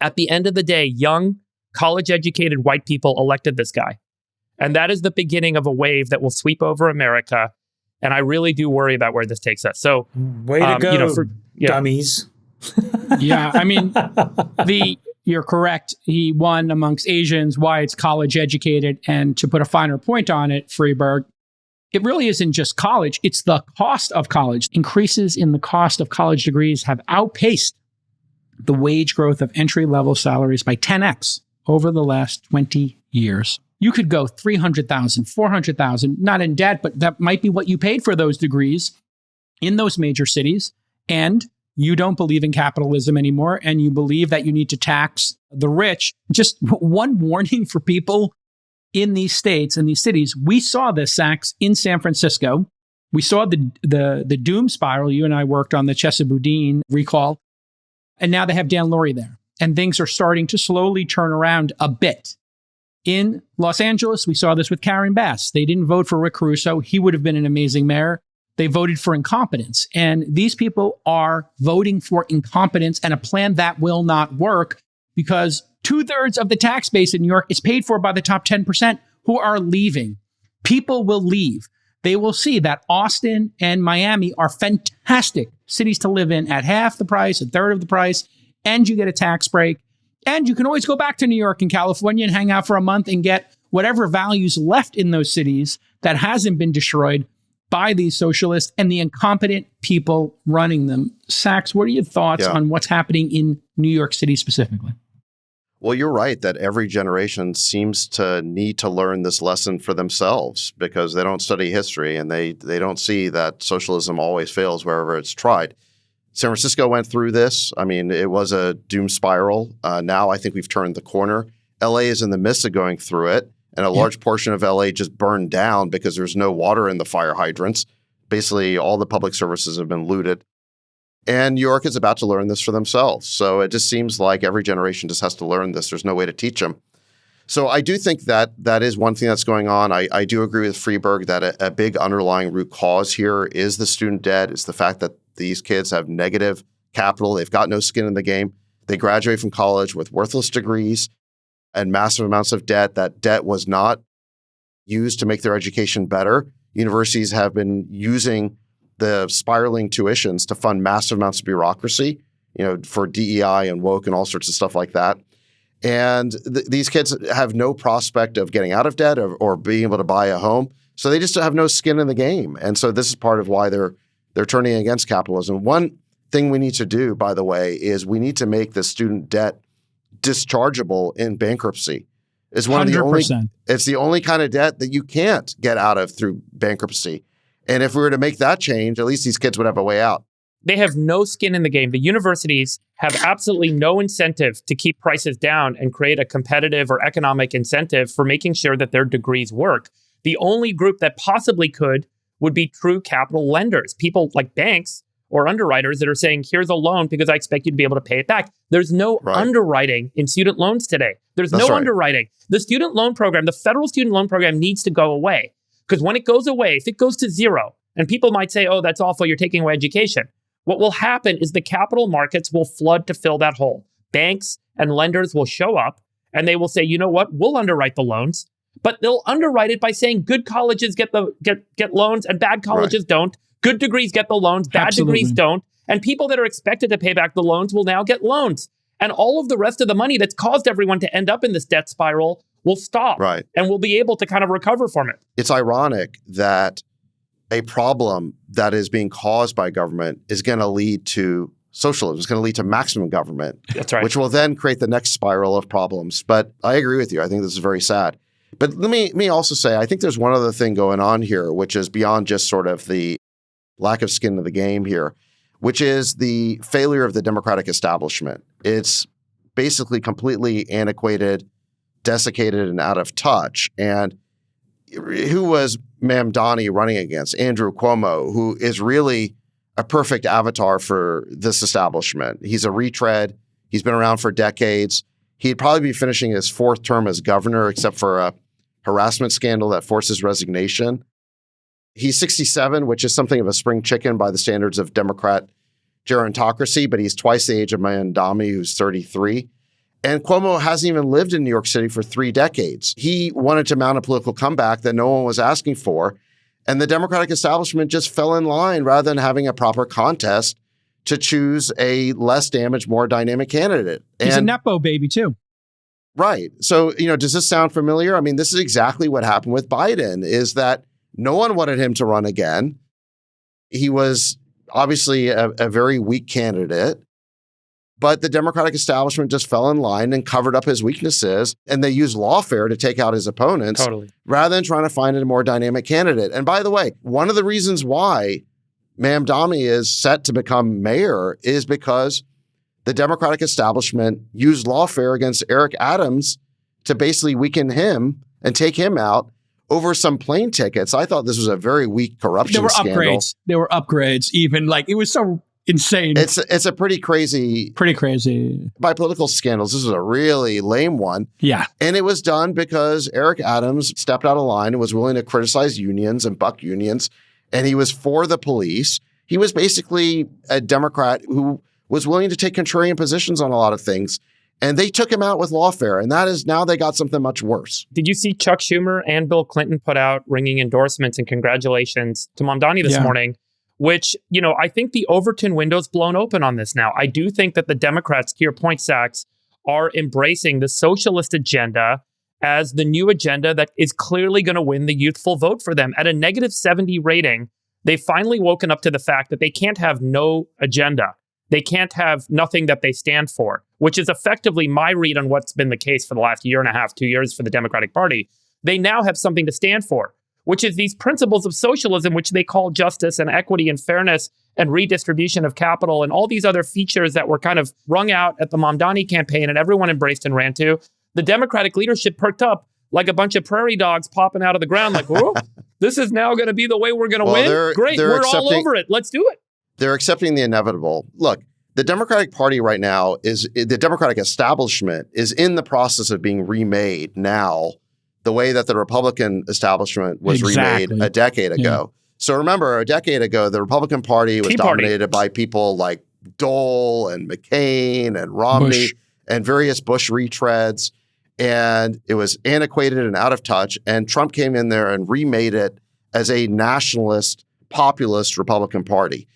At the end of the day, young, college-educated white people elected this guy. And that is the beginning of a wave that will sweep over America. And I really do worry about where this takes us. So, way to go, dummies. Yeah, I mean, you're correct. He won amongst Asians, whites, college-educated. And to put a finer point on it, Freeberg, it really isn't just college. It's the cost of college. Increases in the cost of college degrees have outpaced the wage growth of entry-level salaries by 10x over the last 20 years. You could go 300,000, 400,000, not in debt, but that might be what you paid for those degrees in those major cities. And you don't believe in capitalism anymore, and you believe that you need to tax the rich. Just one warning for people in these states and these cities. We saw this, Sachs, in San Francisco. We saw the doom spiral. You and I worked on the Chesa Boudin recall. And now they have Dan Lurie there. And things are starting to slowly turn around a bit. In Los Angeles, we saw this with Karen Bass. They didn't vote for Rick Caruso. He would have been an amazing mayor. They voted for incompetence. And these people are voting for incompetence and a plan that will not work because 2/3 of the tax base in New York is paid for by the top 10% who are leaving. People will leave. They will see that Austin and Miami are fantastic cities to live in at half the price, 1/3 of the price, and you get a tax break. And you can always go back to New York and California and hang out for a month and get whatever values left in those cities that hasn't been destroyed by these socialists and the incompetent people running them. Sachs, what are your thoughts on what's happening in New York City specifically? Well, you're right that every generation seems to need to learn this lesson for themselves because they don't study history and they don't see that socialism always fails wherever it's tried. San Francisco went through this. I mean, it was a doom spiral. Now I think we've turned the corner. LA is in the midst of going through it, and a large portion of LA just burned down because there's no water in the fire hydrants. Basically, all the public services have been looted. And New York is about to learn this for themselves. So it just seems like every generation just has to learn this. There's no way to teach them. So I do think that that is one thing that's going on. I do agree with Freeberg that a big underlying root cause here is the student debt. It's the fact that these kids have negative capital. They've got no skin in the game. They graduate from college with worthless degrees and massive amounts of debt. That debt was not used to make their education better. Universities have been using the spiraling tuitions to fund massive amounts of bureaucracy, for DEI and woke and all sorts of stuff like that. And these kids have no prospect of getting out of debt or being able to buy a home. So they just have no skin in the game. And so this is part of why they're turning against capitalism. One thing we need to do, by the way, is we need to make the student debt dischargeable in bankruptcy. It's one 100%. It's the only kind of debt that you can't get out of through bankruptcy. And if we were to make that change, at least these kids would have a way out. They have no skin in the game. The universities have absolutely no incentive to keep prices down and create a competitive or economic incentive for making sure that their degrees work. The only group that possibly could would be true capital lenders, people like banks or underwriters that are saying, here's a loan because I expect you to be able to pay it back. There's no underwriting in student loans today. There's no underwriting. The student loan program, the federal student loan program needs to go away. Because when it goes away, if it goes to zero, and people might say, oh, that's awful, you're taking away education. What will happen is the capital markets will flood to fill that hole. Banks and lenders will show up and they will say, you know what, we'll underwrite the loans. But they'll underwrite it by saying good colleges get loans and bad colleges don't. Good degrees get the loans, bad degrees don't. And people that are expected to pay back the loans will now get loans. And all of the rest of the money that's caused everyone to end up in this debt spiral will stop. Right. And we'll be able to kind of recover from it. It's ironic that a problem that is being caused by government is going to lead to socialism. It's going to lead to maximum government. That's right. Which will then create the next spiral of problems. But I agree with you. I think this is very sad. But let me also say, I think there's one other thing going on here, which is beyond just sort of the lack of skin in the game here, which is the failure of the Democratic establishment. It's basically completely antiquated, desiccated, and out of touch. And who was Mamdani running against? Andrew Cuomo, who is really a perfect avatar for this establishment. He's a retread. He's been around for decades. He'd probably be finishing his fourth term as governor, except for a harassment scandal that forced his resignation. He's 67, which is something of a spring chicken by the standards of Democrat gerontocracy, but he's twice the age of Mamdani, who's 33. And Cuomo hasn't even lived in New York City for 3 decades. He wanted to mount a political comeback that no one was asking for. And the Democratic establishment just fell in line rather than having a proper contest to choose a less damaged, more dynamic candidate. He's a Nepo baby, too. Right. So, does this sound familiar? I mean, this is exactly what happened with Biden, is that no one wanted him to run again. He was obviously a very weak candidate, but the Democratic establishment just fell in line and covered up his weaknesses, and they used lawfare to take out his opponents rather than trying to find a more dynamic candidate. And by the way, one of the reasons why Mamdani is set to become mayor is because the Democratic establishment used lawfare against Eric Adams to basically weaken him and take him out over some plane tickets. I thought this was a very weak corruption scandal. There were upgrades, even. Like, it was so insane. It's a pretty crazy. By political scandals, this was a really lame one. Yeah. And it was done because Eric Adams stepped out of line and was willing to criticize unions and buck unions. And he was for the police. He was basically a Democrat who was willing to take contrarian positions on a lot of things. And they took him out with lawfare. And that is now they got something much worse. Did you see Chuck Schumer and Bill Clinton put out ringing endorsements and congratulations to Mamdani this morning? Which, I think the Overton window's blown open on this now. I do think that the Democrats, to your point, Sachs, are embracing the socialist agenda as the new agenda that is clearly going to win the youthful vote for them. At a negative 70 rating, they've finally woken up to the fact that they can't have no agenda. They can't have nothing that they stand for, which is effectively my read on what's been the case for the last year and a half, 2 years for the Democratic Party. They now have something to stand for, which is these principles of socialism, which they call justice and equity and fairness and redistribution of capital and all these other features that were kind of wrung out at the Mamdani campaign and everyone embraced and ran to. The Democratic leadership perked up like a bunch of prairie dogs popping out of the ground like, whoa, this is now going to be the way we're going to win? Great, we're all over it. Let's do it. They're accepting the inevitable. Look, the Democratic Party right now the Democratic establishment is in the process of being remade now the way that the Republican establishment was remade a decade ago. So remember, a decade ago, the Republican Party was dominated by people like Dole and McCain and Romney and various Bush retreads. And it was antiquated and out of touch. And Trump came in there and remade it as a nationalist, populist Republican Party.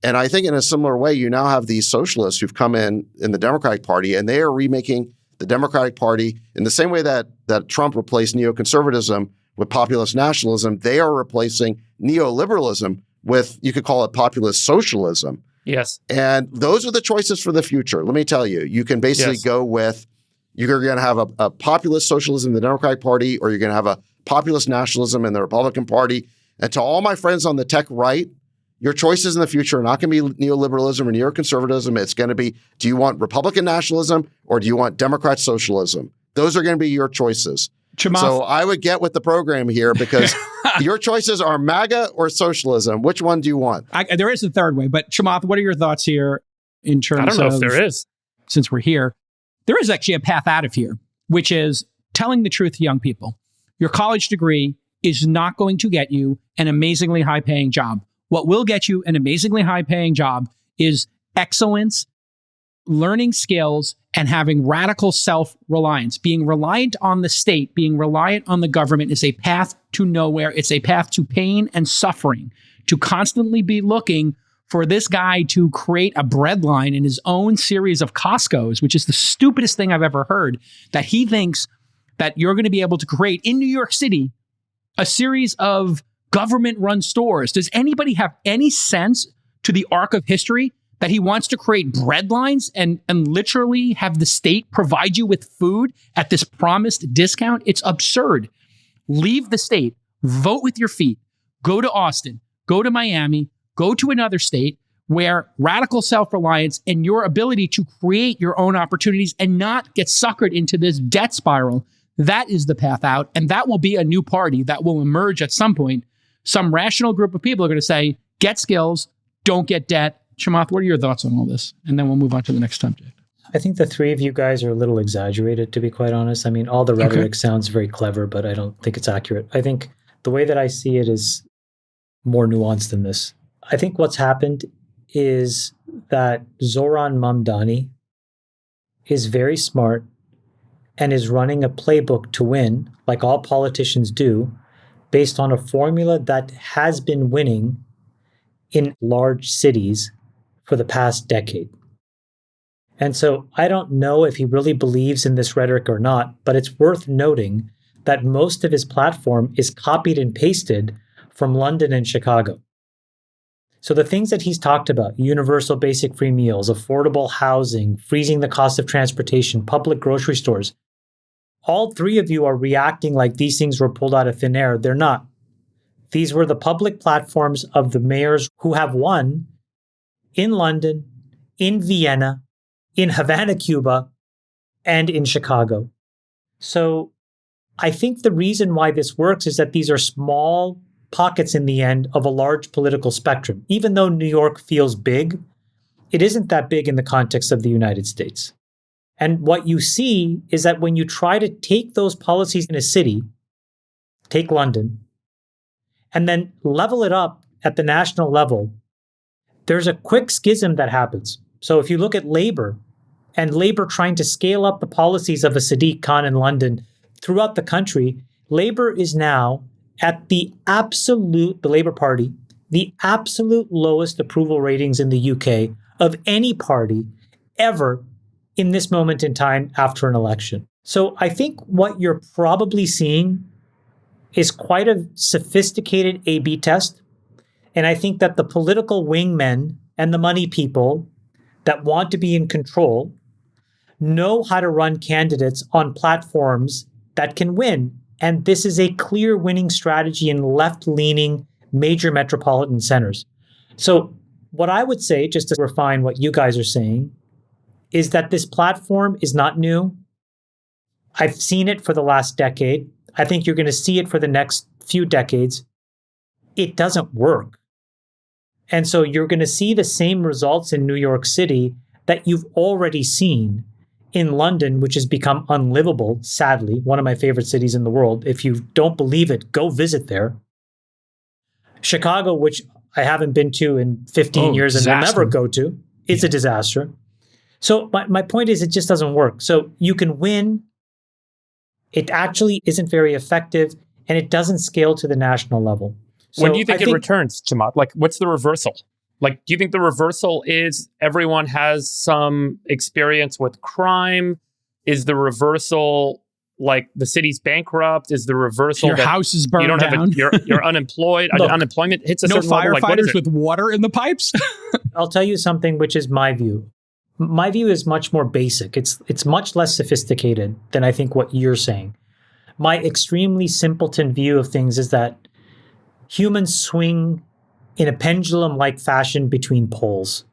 And I think in a similar way, you now have these socialists who've come in the Democratic Party, and they are remaking the Democratic Party in the same way that Trump replaced neoconservatism with populist nationalism. They are replacing neoliberalism with, you could call it populist socialism. Yes. And those are the choices for the future. Let me tell you, you can basically go with, you're going to have a populist socialism in the Democratic Party, or you're going to have a populist nationalism in the Republican Party. And to all my friends on the tech right, your choices in the future are not going to be neoliberalism or neoconservatism. It's going to be, do you want Republican nationalism or do you want Democrat socialism? Those are going to be your choices. Chamath, So I would get with the program here because your choices are MAGA or socialism. Which one do you want? there is a third way, but Chamath, what are your thoughts here in terms of... I don't know if there is. Since we're here, there is actually a path out of here, which is telling the truth to young people. Your college degree is not going to get you an amazingly high-paying job. What will get you an amazingly high-paying job is excellence, learning skills, and having radical self-reliance. Being reliant on the state, being reliant on the government is a path to nowhere. It's a path to pain and suffering. To constantly be looking for this guy to create a breadline in his own series of Costco's, which is the stupidest thing I've ever heard, that he thinks that you're going to be able to create in New York City a series of government-run stores. Does anybody have any sense to the arc of history that he wants to create breadlines and literally have the state provide you with food at this promised discount? It's absurd. Leave the state, vote with your feet, go to Austin, go to Miami, go to another state where radical self-reliance and your ability to create your own opportunities and not get suckered into this debt spiral, that is the path out. And that will be a new party that will emerge at some point. Some rational group of people are going to say, get skills, don't get debt. Chamath, what are your thoughts on all this? And then we'll move on to the next subject. I think the three of you guys are a little exaggerated, to be quite honest. I mean, all the rhetoric sounds very clever, but I don't think it's accurate. I think the way that I see it is more nuanced than this. I think what's happened is that Zohran Mamdani is very smart and is running a playbook to win, like all politicians do, based on a formula that has been winning in large cities for the past decade. And so I don't know if he really believes in this rhetoric or not, but it's worth noting that most of his platform is copied and pasted from London and Chicago. So the things that he's talked about, universal basic free meals, affordable housing, freezing the cost of transportation, public grocery stores, all three of you are reacting like these things were pulled out of thin air. They're not. These were the public platforms of the mayors who have won in London, in Vienna, in Havana, Cuba, and in Chicago. So I think the reason why this works is that these are small pockets in the end of a large political spectrum. Even though New York feels big, it isn't that big in the context of the United States. And what you see is that when you try to take those policies in a city, take London, and then level it up at the national level, there's a quick schism that happens. So if you look at Labour, and Labour trying to scale up the policies of a Sadiq Khan in London throughout the country, Labour is now at the Labour Party, the absolute lowest approval ratings in the UK of any party ever in this moment in time after an election. So I think what you're probably seeing is quite a sophisticated A/B test. And I think that the political wingmen and the money people that want to be in control know how to run candidates on platforms that can win. And this is a clear winning strategy in left-leaning major metropolitan centers. So what I would say, just to refine what you guys are saying, is that this platform is not new. I've seen it for the last decade. I think you're going to see it for the next few decades. It doesn't work. And so you're going to see the same results in New York City that you've already seen in London, which has become unlivable, sadly, one of my favorite cities in the world. If you don't believe it, go visit there. Chicago, which I haven't been to in 15 years and will never go to, it's a disaster. So my point is, it just doesn't work. So you can win. It actually isn't very effective, and it doesn't scale to the national level. So when do you think it returns, Chamath? Like, what's the reversal? Like, do you think the reversal is everyone has some experience with crime? Is the reversal like the city's bankrupt? Is the reversal your house is burned down? You're unemployed. Look, unemployment hits a no certain level. Like, firefighters with water in the pipes? I'll tell you something, which is my view. My view is much more basic. It's much less sophisticated than I think what you're saying. My extremely simpleton view of things is that humans swing in a pendulum-like fashion between poles.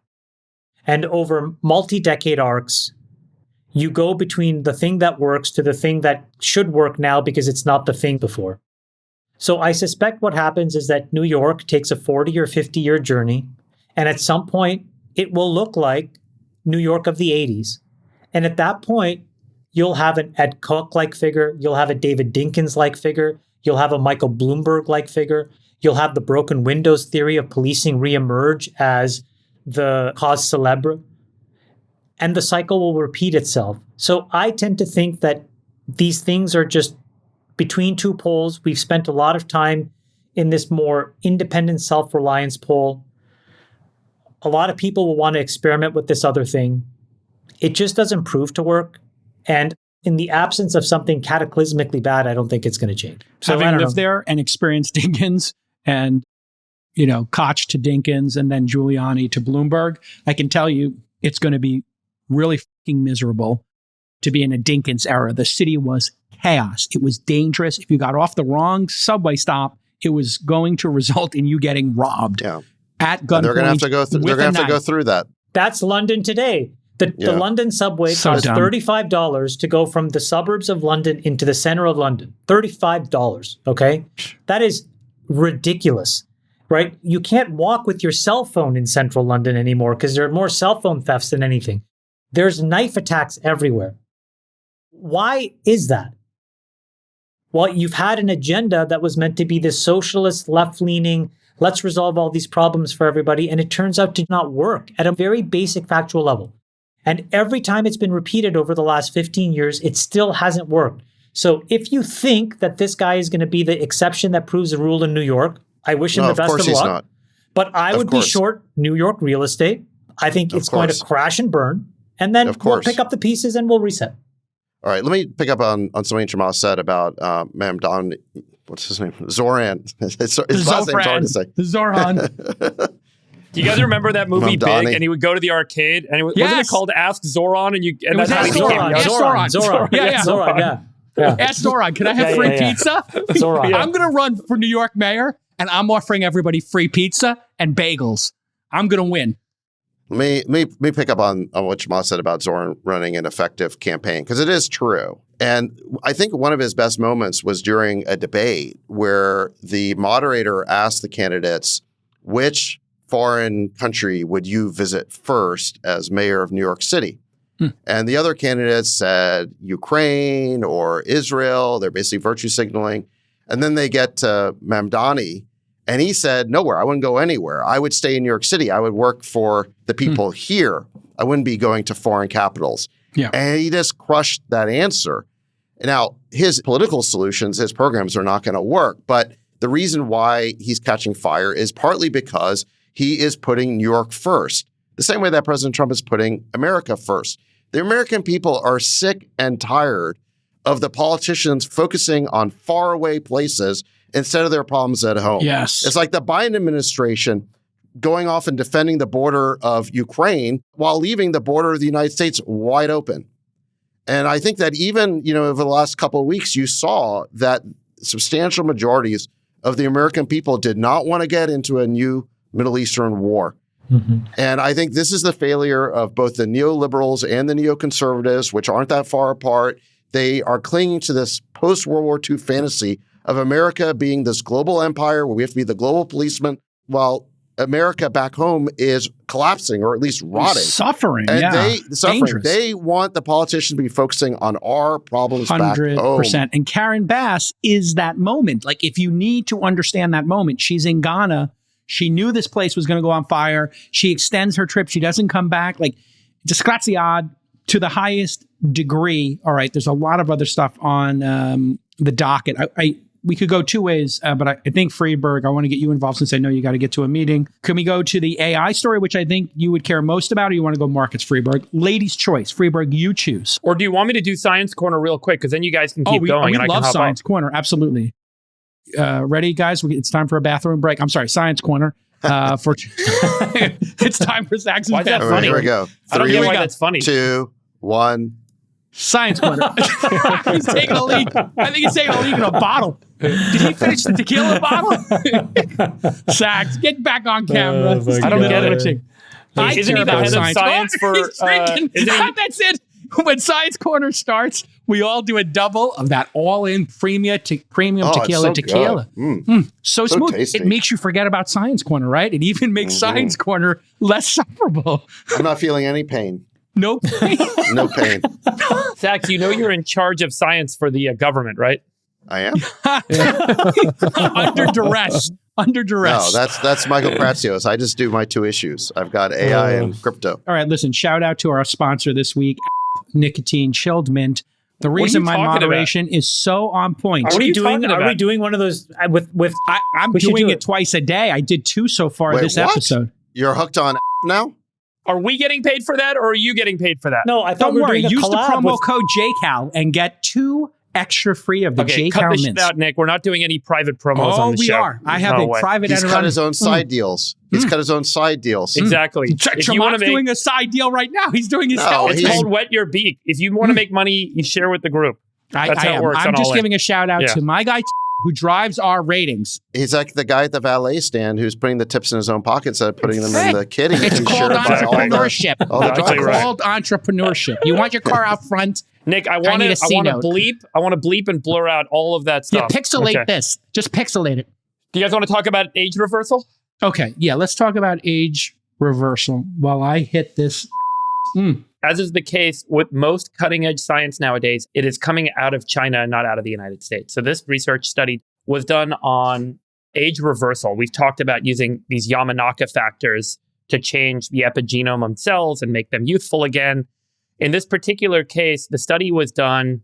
And over multi-decade arcs, You go between the thing that works to the thing that should work now because it's not the thing before. So I suspect what happens is that New York takes a 40 or 50-year journey, and at some point, it will look like New York of the 80s. And at that point, you'll have an Ed Koch-like figure, you'll have a David Dinkins-like figure, you'll have a Michael Bloomberg-like figure, you'll have the broken windows theory of policing reemerge as the cause célèbre, and the cycle will repeat itself. So I tend to think that these things are just between two poles. We've spent a lot of time in this more independent self-reliance pole. A lot of people will want to experiment with this other thing. It just doesn't prove to work. And in the absence of something cataclysmically bad, I don't think it's going to change. So having lived there and experienced Dinkins and, Koch to Dinkins and then Giuliani to Bloomberg, I can tell you it's going to be really fucking miserable to be in a Dinkins era. The city was chaos. It was dangerous. If you got off the wrong subway stop, it was going to result in you getting robbed at gunpoint. They're going to have to go through. They're going to have to go through that. That's London today. The London subway costs $35 to go from the suburbs of London into the center of London. $35. Okay, that is ridiculous, right? You can't walk with your cell phone in central London anymore because there are more cell phone thefts than anything. There's knife attacks everywhere. Why is that? Well, you've had an agenda that was meant to be this socialist, left-leaning, let's resolve all these problems for everybody, and it turns out to not work at a very basic factual level. And every time it's been repeated over the last 15 years, it still hasn't worked. So if you think that this guy is going to be the exception that proves the rule in New York, I wish him the best of luck. Not. But I would be short New York real estate. I think it's going to crash and burn. And then we'll pick up the pieces and we'll reset. All right, let me pick up on something Jamal said about Mamdani. What's his name? Zohran. His last name's hard to say. Zohran. Do you guys remember that movie Mamdani. Big? And he would go to the arcade, and wasn't it called Ask Zohran? And that's how he Zohran. became Zohran. Yeah. Ask Zohran, can I have free pizza? Zohran. I'm going to run for New York mayor, and I'm offering everybody free pizza and bagels. I'm going to win. Let me pick up on what Jamal said about Zohran running an effective campaign, because it is true. And I think one of his best moments was during a debate where the moderator asked the candidates, which foreign country would you visit first as mayor of New York City? And the other candidates said Ukraine or Israel. They're basically virtue signaling. And then they get to Mamdani, and he said, nowhere. I wouldn't go anywhere. I would stay in New York City. I would work for the people here. I wouldn't be going to foreign capitals. Yeah. And he just crushed that answer. Now, his political solutions, his programs are not going to work. But the reason why he's catching fire is partly because he is putting New York first, the same way that President Trump is putting America first. The American people are sick and tired of the politicians focusing on faraway places instead of their problems at home. Yes. It's like the Biden administration going off and defending the border of Ukraine while leaving the border of the United States wide open. And I think that even, over the last couple of weeks, you saw that substantial majorities of the American people did not want to get into a new Middle Eastern war. Mm-hmm. And I think this is the failure of both the neoliberals and the neoconservatives, which aren't that far apart. They are clinging to this post-World War II fantasy of America being this global empire where we have to be the global policeman, while America back home is collapsing or at least rotting. Suffering, and Dangerous. They want the politicians to be focusing on our problems 100%. Back home. And Karen Bass is that moment. Like, if you need to understand that moment, she's in Ghana. She knew this place was going to go on fire. She extends her trip. She doesn't come back. Like, disgraziad to the highest degree. All right, there's a lot of other stuff on the docket. We could go two ways, but I think Friedberg, I want to get you involved since I know you got to get to a meeting. Can we go to the AI story, which I think you would care most about, or you want to go markets, Friedberg? Ladies' choice. Friedberg, you choose. Or do you want me to do Science Corner real quick? Because then you guys can keep going. We love Science Corner. Absolutely. Ready, guys? It's time for a bathroom break. I'm sorry, Science Corner. It's time for Saxon's Why is that funny? Here we go. 3, I don't get why that's funny. 2, 1. Science Corner. He's taking a leak. I think he's taking a leak in a bottle. Did he finish the tequila bottle? Sax, get back on camera. I don't get it. Isn't he the head of science for... He's drinking. That's it. when Science Corner starts, we all do a double of that all-in premium tequila. So smooth. Tasty. It makes you forget about Science Corner, right? It even makes Science Corner less sufferable. I'm not feeling any pain. No pain. No pain. Zach, you know you're in charge of science for the government, right? I am? Under duress. Under duress. No, that's Michael Pratsios. I just do my 2 issues. I've got AI and crypto. All right, listen, shout out to our sponsor this week, Nicotine Chilled Mint. The reason my moderation is so on point. Are we doing one of those with I'm doing it twice a day. I did 2 so far this episode. You're hooked on now? Are we getting paid for that, or are you getting paid for that? No, I thought Don't we were worry. doing a Use the collab promo code JCal and get 2 extra free of the Okay, JCal cut this shit mints. out, Nick. We're not doing any private promos on the show. We are. I have a private. He's cut his own side deals. He's cut his own side deals. Exactly. If you want to doing a side deal right now. He's doing his. It's called Wet Your Beak. If you want to make money, you share with the group. That's how it works. I'm just giving a shout out to my guy who drives our ratings. He's like the guy at the valet stand who's putting the tips in his own pocket instead of putting them in the kitty. It's called entrepreneurship. It's called entrepreneurship. You want your car out front. Nick, I want to bleep and blur out all of that stuff. Yeah, pixelate this. Just pixelate it. Do you guys want to talk about age reversal? Okay, yeah, let's talk about age reversal while I hit this. As is the case with most cutting-edge science nowadays, it is coming out of China and not out of the United States. So this research study was done on age reversal. We've talked about using these Yamanaka factors to change the epigenome of cells and make them youthful again. In this particular case, the study was done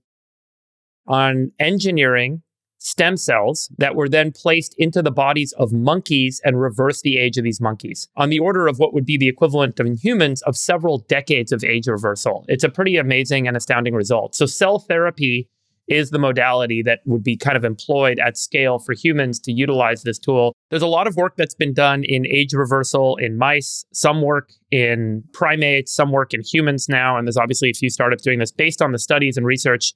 on engineering stem cells that were then placed into the bodies of monkeys and reversed the age of these monkeys on the order of what would be the equivalent in humans of several decades of age reversal. It's a pretty amazing and astounding result. So cell therapy is the modality that would be kind of employed at scale for humans to utilize this tool. There's a lot of work that's been done in age reversal in mice, some work in primates, some work in humans now, and there's obviously a few startups doing this based on the studies and research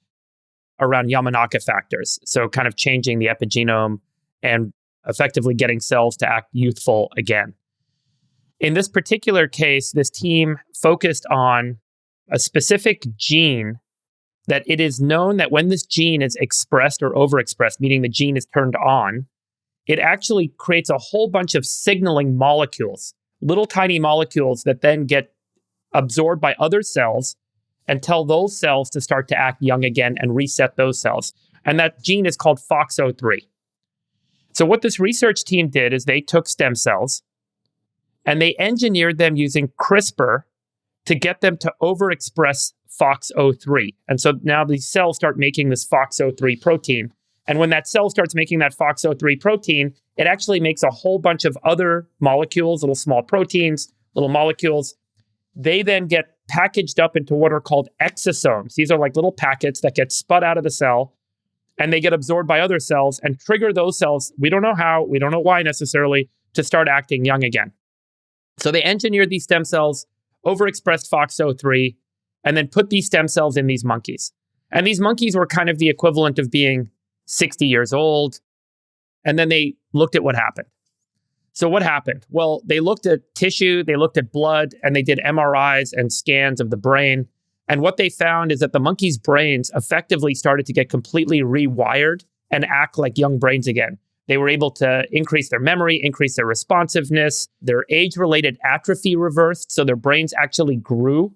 around Yamanaka factors. So kind of changing the epigenome and effectively getting cells to act youthful again. In this particular case, this team focused on a specific gene that it is known that when this gene is expressed or overexpressed, meaning the gene is turned on, it actually creates a whole bunch of signaling molecules, little tiny molecules that then get absorbed by other cells and tell those cells to start to act young again and reset those cells. And that gene is called FOXO3. So what this research team did is they took stem cells and they engineered them using CRISPR to get them to overexpress FOXO3. And so now these cells start making this FOXO3 protein. And when that cell starts making that FOXO3 protein, it actually makes a whole bunch of other molecules, little small proteins, little molecules. They then get packaged up into what are called exosomes. These are like little packets that get sput out of the cell and they get absorbed by other cells and trigger those cells. We don't know how, we don't know why necessarily, to start acting young again. So they engineered these stem cells, overexpressed FOXO3, and then put these stem cells in these monkeys. And these monkeys were kind of the equivalent of being 60 years old. And then they looked at what happened. So what happened? Well, they looked at tissue, they looked at blood, and they did MRIs and scans of the brain. And what they found is that the monkeys' brains effectively started to get completely rewired and act like young brains again. They were able to increase their memory, increase their responsiveness, their age-related atrophy reversed, so their brains actually grew.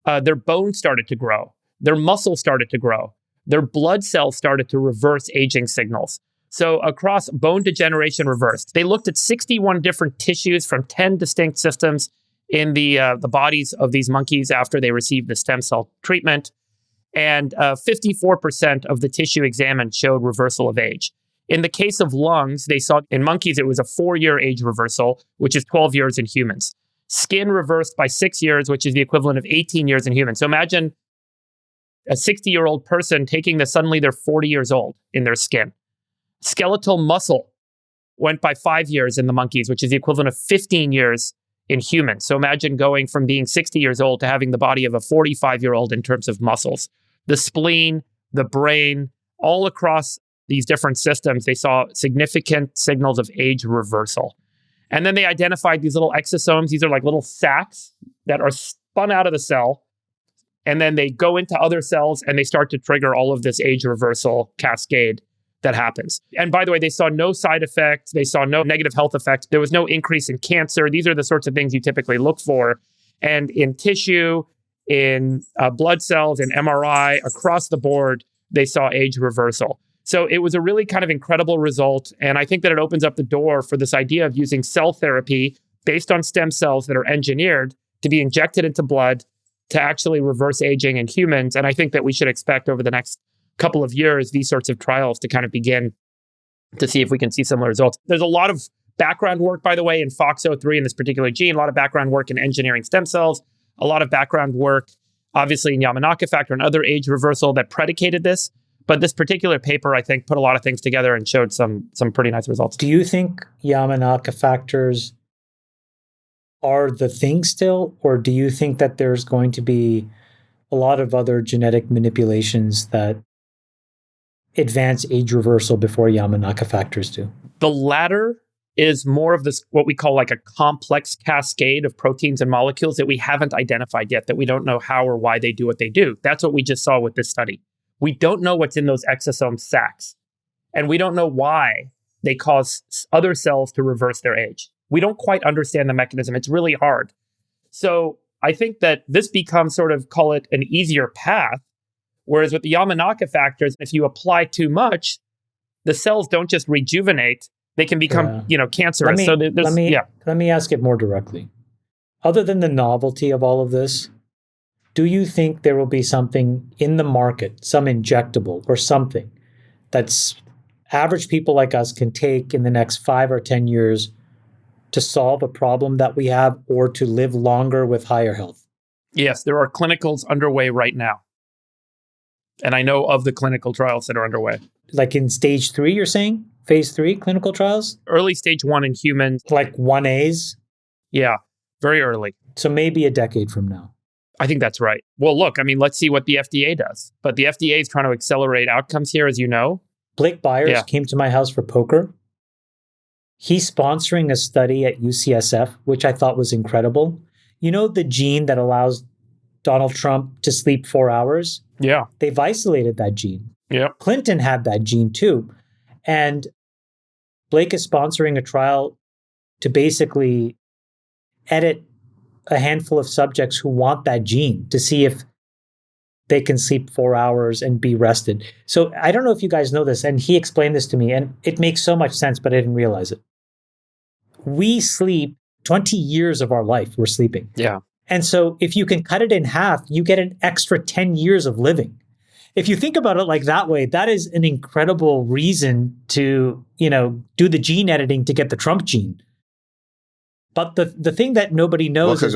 Their bones started to grow. Their muscle started to grow. Their blood cells started to reverse aging signals. So across bone degeneration reversed, they looked at 61 different tissues from 10 distinct systems in the bodies of these monkeys after they received the stem cell treatment. And 54% of the tissue examined showed reversal of age. In the case of lungs, they saw in monkeys, it was a 4-year age reversal, which is 12 years in humans. Skin reversed by 6 years, which is the equivalent of 18 years in humans. So imagine a 60-year-old person taking this, suddenly they're 40 years old in their skin. Skeletal muscle went by 5 years in the monkeys, which is the equivalent of 15 years in humans. So imagine going from being 60 years old to having the body of a 45-year-old in terms of muscles. The spleen, the brain, all across these different systems, they saw significant signals of age reversal. And then they identified these little exosomes. These are like little sacs that are spun out of the cell And then they go into other cells and they start to trigger all of this age reversal cascade that happens. And by the way, they saw no side effects. They saw no negative health effects. There was no increase in cancer. These are the sorts of things you typically look for. And in tissue, in blood cells, in MRI, across the board, they saw age reversal. So it was a really kind of incredible result. And I think that it opens up the door for this idea of using cell therapy based on stem cells that are engineered to be injected into blood to actually reverse aging in humans. And I think that we should expect over the next couple of years, these sorts of trials to kind of begin to see if we can see similar results. There's a lot of background work, by the way, in FOXO3 in this particular gene, a lot of background work in engineering stem cells, a lot of background work, obviously in Yamanaka factor and other age reversal that predicated this. But this particular paper, I think, put a lot of things together and showed some pretty nice results. Do you think Yamanaka factors are the thing still, or do you think that there's going to be a lot of other genetic manipulations that advance age reversal before Yamanaka factors do? The latter is more of this, what we call like a complex cascade of proteins and molecules that we haven't identified yet, that we don't know how or why they do what they do. That's what we just saw with this study. We don't know what's in those exosome sacs, and we don't know why they cause other cells to reverse their age. We don't quite understand the mechanism. It's really hard. So I think that this becomes sort of, call it an easier path. Whereas with the Yamanaka factors, if you apply too much, the cells don't just rejuvenate, they can become, cancerous. Let me ask it more directly. Other than the novelty of all of this, do you think there will be something in the market, some injectable or something that's average people like us can take in the next 5 or 10 years to solve a problem that we have or to live longer with higher health? Yes, there are clinicals underway right now. And I know of the clinical trials that are underway. Like in stage 3, you're saying? Phase 3 clinical trials? Early stage 1 in humans. Like 1As? Yeah, very early. So maybe a decade from now. I think that's right. Well, look, let's see what the FDA does. But the FDA is trying to accelerate outcomes here, as you know. Blake Byers came to my house for poker. He's sponsoring a study at UCSF, which I thought was incredible. You know the gene that allows Donald Trump to sleep 4 hours? Yeah. They've isolated that gene. Yeah. Clinton had that gene too. And Blake is sponsoring a trial to basically edit a handful of subjects who want that gene to see if they can sleep 4 hours and be rested. So I don't know if you guys know this, and he explained this to me, and it makes so much sense, but I didn't realize it. We sleep 20 years of our life, we're sleeping. Yeah. And so if you can cut it in half, you get an extra 10 years of living. If you think about it like that way, that is an incredible reason to, do the gene editing to get the Trump gene. But the thing that nobody knows is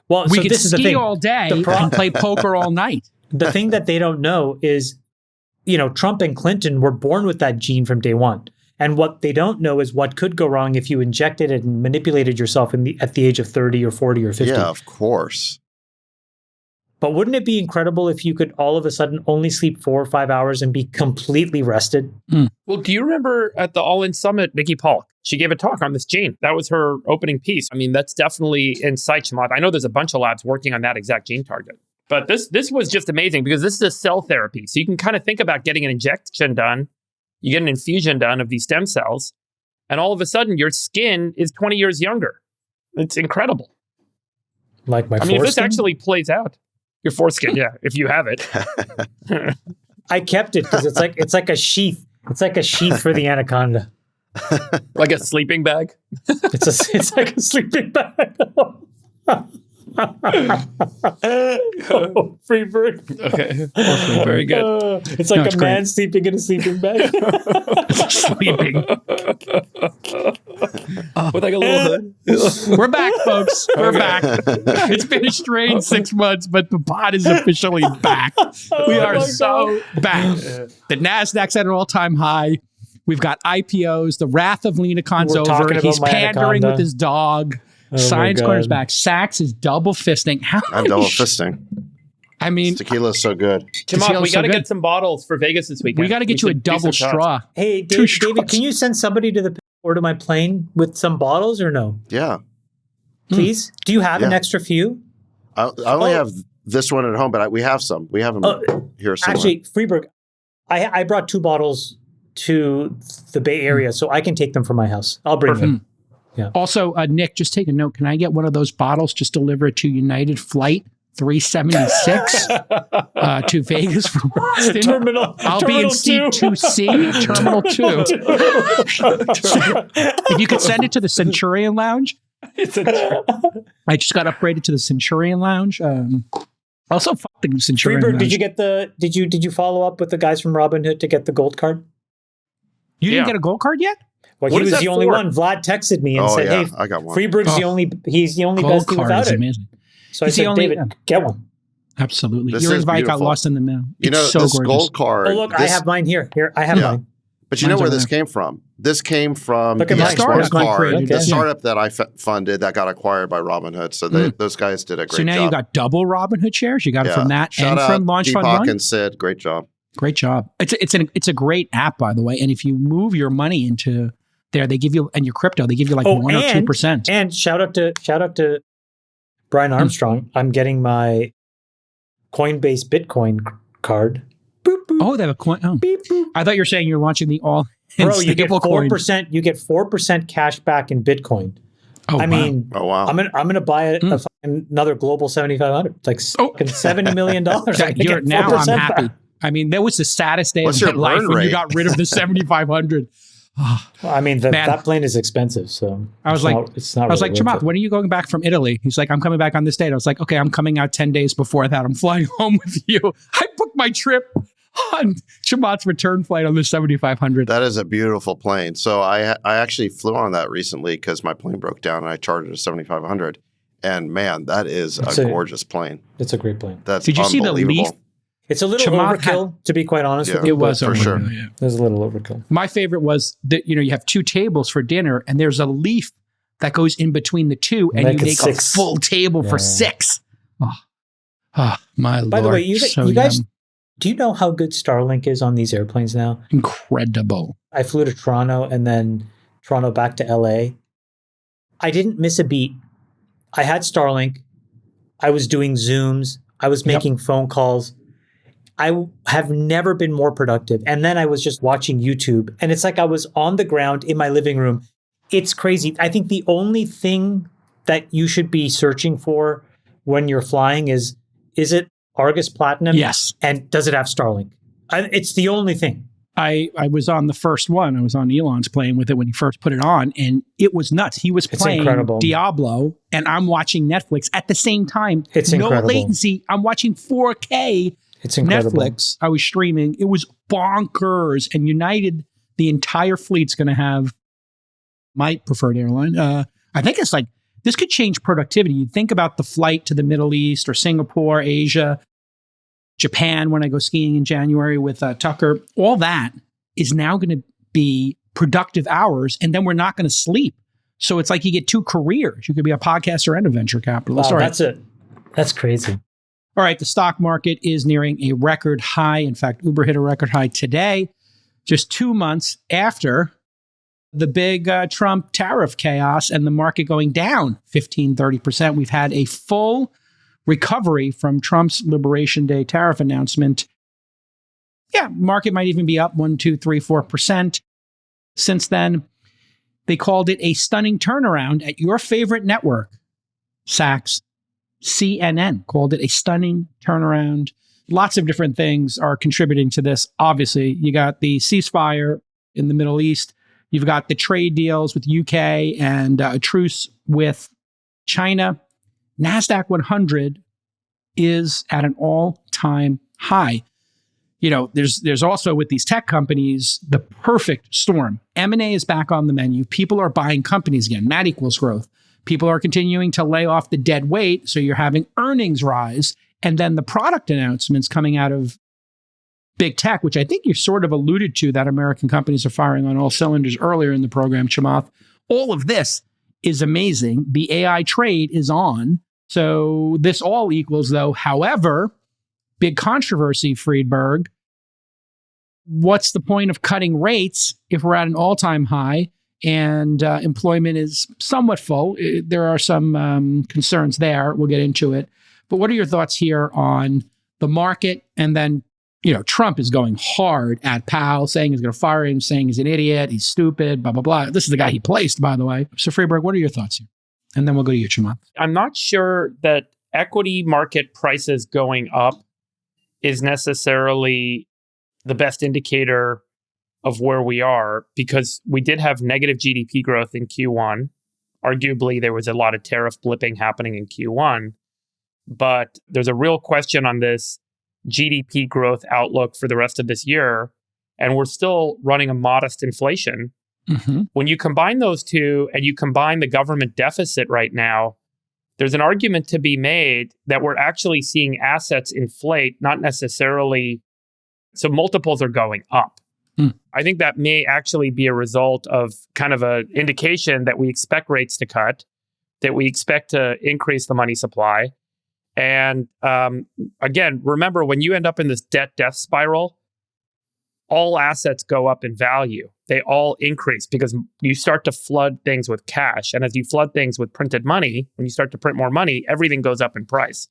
what we could ski all day and play poker all night. The thing that they don't know is, Trump and Clinton were born with that gene from day one. And what they don't know is what could go wrong if you injected it and manipulated yourself at the age of 30 or 40 or 50. Yeah, of course. But wouldn't it be incredible if you could all of a sudden only sleep 4 or 5 hours and be completely rested? Well, do you remember at the All-In Summit, Nikki Polk? She gave a talk on this gene. That was her opening piece. That's definitely in sight, Shemad. I know there's a bunch of labs working on that exact gene target. But this was just amazing because this is a cell therapy. So you can kind of think about getting an injection done. You get an infusion done of these stem cells, and all of a sudden your skin is 20 years younger. It's incredible. Like my foreskin? If this actually plays out. Your foreskin, yeah, if you have it. I kept it because it's like a sheath. It's like a sheath for the anaconda. Like a sleeping bag? It's like a sleeping bag. Free bird. Okay. Very good. It's like man sleeping in a sleeping bag. Sleeping. With like a little hood. We're back, folks. We're back. It's been a strange 6 months, but the pod is officially back. We are so back. The NASDAQ's at an all-time high. We've got IPOs. The wrath of Lena Khan's over. He's pandering with his dog. Science Corner's back. Sachs is double fisting. I'm double fisting. Tequila is so good. Jamal, we got to get some bottles for Vegas this weekend. We got to get you a double straw. Hey, David, can you send somebody to to my plane with some bottles or no? Yeah. Please? Do you have an extra few? I only have this one at home, but we have some. We have them here somewhere. Actually, Freeberg, I brought 2 bottles to the Bay Area, so I can take them from my house. I'll bring them. Yeah. Also, Nick, just take a note. Can I get one of those bottles just delivered to United Flight 376 to Vegas from Boston? I'll be in seat 2C, Terminal 2. If you could send it to the Centurion Lounge. I just got upgraded to the Centurion Lounge. Also, fuck the Centurion Freeberg, Lounge. did you follow up with the guys from Robinhood to get the gold card? You didn't get a gold card yet? Well, he was the only one. Vlad texted me and said, "Hey, I got one. Freeberg's he's the only gold bestie card without is it." Amazing. So I said, David, get one. Absolutely. This Your is invite got beautiful. lost in the mail. You know, so this gorgeous. gold card. Oh, look, I have mine here. I have mine. But you know where this came from? This came from Look at the mine. startup Mine card, created the that. startup that I funded that got acquired by Robinhood. So those guys did a great job. So now you got double Robinhood shares. You got it from that Shout and out from Launch Fund Deepak One. and Sid. Great job. Great job. It's a great app, by the way. And if you move your money into there, they give you, and your crypto, they give you like 1 or 2%. And shout out to Brian Armstrong. I'm getting my Coinbase Bitcoin card. Boop, boop. Oh, they have a coin. Oh, Beep, boop. I thought you were saying you're launching the all. Bro, you get coin. 4%. You get 4% cash back in Bitcoin. Oh, I mean, wow. I'm gonna buy another global 7,500. It's like $70 million. Now I'm happy. Back. I mean, that was the saddest day What's of your my life burn when you rate? got rid of the 7,500. I mean, that plane is expensive, so I was it's not. I was really like, worth Chamath, it. when are you going back from Italy? He's like, I'm coming back on this date. I was like, okay, I'm coming out 10 days before that. I'm flying home with you. I booked my trip on Chamath's return flight on the 7,500. That is a beautiful plane. So I actually flew on that recently because my plane broke down and I chartered a 7,500. And man, that is a gorgeous plane. It's a great plane. That's Did you see the unbelievable. Leaf? It's a little overkill, to be quite honest with you. It was for sure. Yeah. It was a little overkill. My favorite was that, you have 2 tables for dinner and there's a Leaf that goes in between the 2 and you make a full table for 6. Oh, my Lord. By the way, you guys, yum. do you know how good Starlink is on these airplanes now? Incredible. I flew to Toronto and then Toronto back to LA. I didn't miss a beat. I had Starlink. I was doing Zooms. I was making phone calls. I have never been more productive. And then I was just watching YouTube. And it's like I was on the ground in my living room. It's crazy. I think the only thing that you should be searching for when you're flying is it Argus Platinum? Yes. And does it have Starlink? It's the only thing. I was on the first one. I was on Elon's playing with it when he first put it on, and it was nuts. He was playing Diablo, and I'm watching Netflix at the same time. It's incredible. No latency. I'm watching 4K It's incredible. Netflix. I was streaming. It was bonkers. And United, the entire fleet's going to have my preferred airline. I think it's like, this could change productivity. You think about the flight to the Middle East or Singapore, Asia, Japan, when I go skiing in January with Tucker. All that is now going to be productive hours, and then we're not going to sleep. So it's like you get 2 careers. You could be a podcaster and a venture capitalist. Wow, All right. that's it. That's crazy. All right, the stock market is nearing a record high. In fact, Uber hit a record high today, just 2 months after the big Trump tariff chaos and the market going down 15-30%. We've had a full recovery from Trump's Liberation Day tariff announcement. Yeah, market might even be up 1, 2, 3, 4% since then. They called it a stunning turnaround at your favorite network, Sachs. CNN called it a stunning turnaround. Lots of different things are contributing to this. Obviously, you got the ceasefire in the Middle East. You've got the trade deals with UK and a truce with China. NASDAQ 100 is at an all-time high. There's also with these tech companies, the perfect storm. M&A is back on the menu. People are buying companies again. That equals growth. People are continuing to lay off the dead weight. So you're having earnings rise. And then the product announcements coming out of big tech, which I think you sort of alluded to, that American companies are firing on all cylinders earlier in the program, Chamath. All of this is amazing. The AI trade is on. So this all equals, though, however, big controversy, Friedberg. What's the point of cutting rates if we're at an all-time high and employment is somewhat full? There are some concerns there. We'll get into it. But what are your thoughts here on the market? And then, Trump is going hard at Powell, saying he's going to fire him, saying he's an idiot, he's stupid, blah, blah, blah. This is the guy he placed, by the way. So Freeberg, what are your thoughts here? And then we'll go to you, Chamath. I'm not sure that equity market prices going up is necessarily the best indicator of where we are, because we did have negative GDP growth in Q1. Arguably, there was a lot of tariff blipping happening in Q1. But there's a real question on this GDP growth outlook for the rest of this year. And we're still running a modest inflation. Mm-hmm. When you combine those two and you combine the government deficit right now, there's an argument to be made that we're actually seeing assets inflate, not necessarily. So multiples are going up. I think that may actually be a result of kind of an indication that we expect rates to cut, that we expect to increase the money supply. And again, remember, when you end up in this debt-death spiral, all assets go up in value. They all increase because you start to flood things with cash. And as you flood things with printed money, when you start to print more money, everything goes up in price.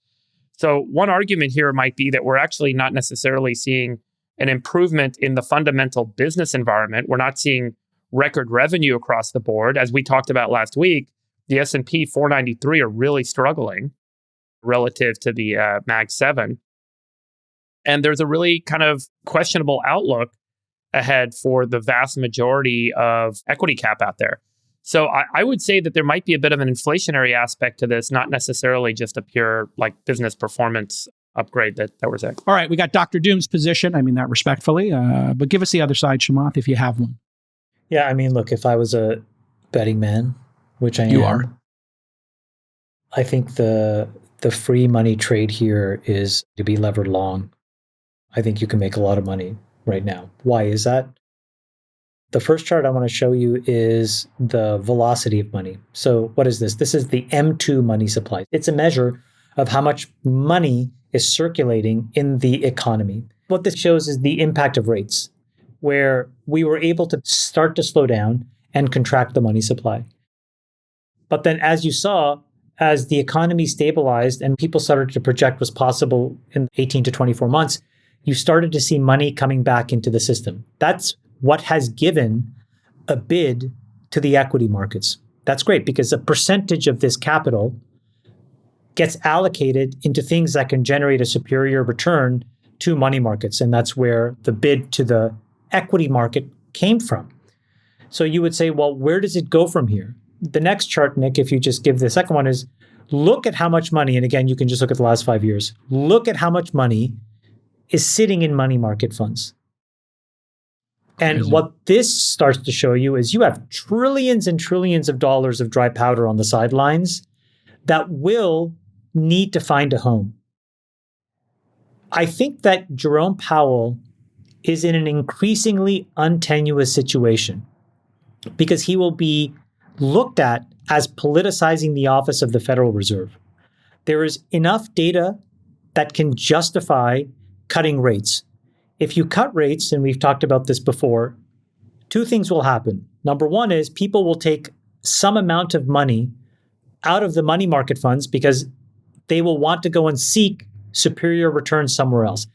So one argument here might be that we're actually not necessarily seeing an improvement in the fundamental business environment. We're not seeing record revenue across the board. As we talked about last week, the S&P 493 are really struggling relative to the Mag 7. And there's a really kind of questionable outlook ahead for the vast majority of equity cap out there. So I would say that there might be a bit of an inflationary aspect to this, not necessarily just a pure business performance upgrade that we're saying. All right, we got Dr. Doom's position. I mean that respectfully, but give us the other side, Chamath, if you have one. Yeah, I mean, look, if I was a betting man, which I am, you are. I think the free money trade here is to be levered long. I think you can make a lot of money right now. Why is that? The first chart I want to show you is the velocity of money. So what is this? This is the M2 money supply. It's a measure of how much money is circulating in the economy. What this shows is the impact of rates, where we were able to start to slow down and contract the money supply. But then as you saw, as the economy stabilized and people started to project what's possible in 18 to 24 months, you started to see money coming back into the system. That's what has given a bid to the equity markets. That's great because a percentage of this capital gets allocated into things that can generate a superior return to money markets. And that's where the bid to the equity market came from. So you would say, well, where does it go from here? The next chart, Nick, if you just give the second one, is look at how much money, and again, you can just look at the last 5 years, look at how much money is sitting in money market funds. And what this starts to show you is you have trillions and trillions of dollars of dry powder on the sidelines that will need to find a home. I think that Jerome Powell is in an increasingly untenuous situation because he will be looked at as politicizing the office of the Federal Reserve. There is enough data that can justify cutting rates. If you cut rates, and we've talked about this before, two things will happen. Number one is people will take some amount of money out of the money market funds because they will want to go and seek superior returns somewhere else.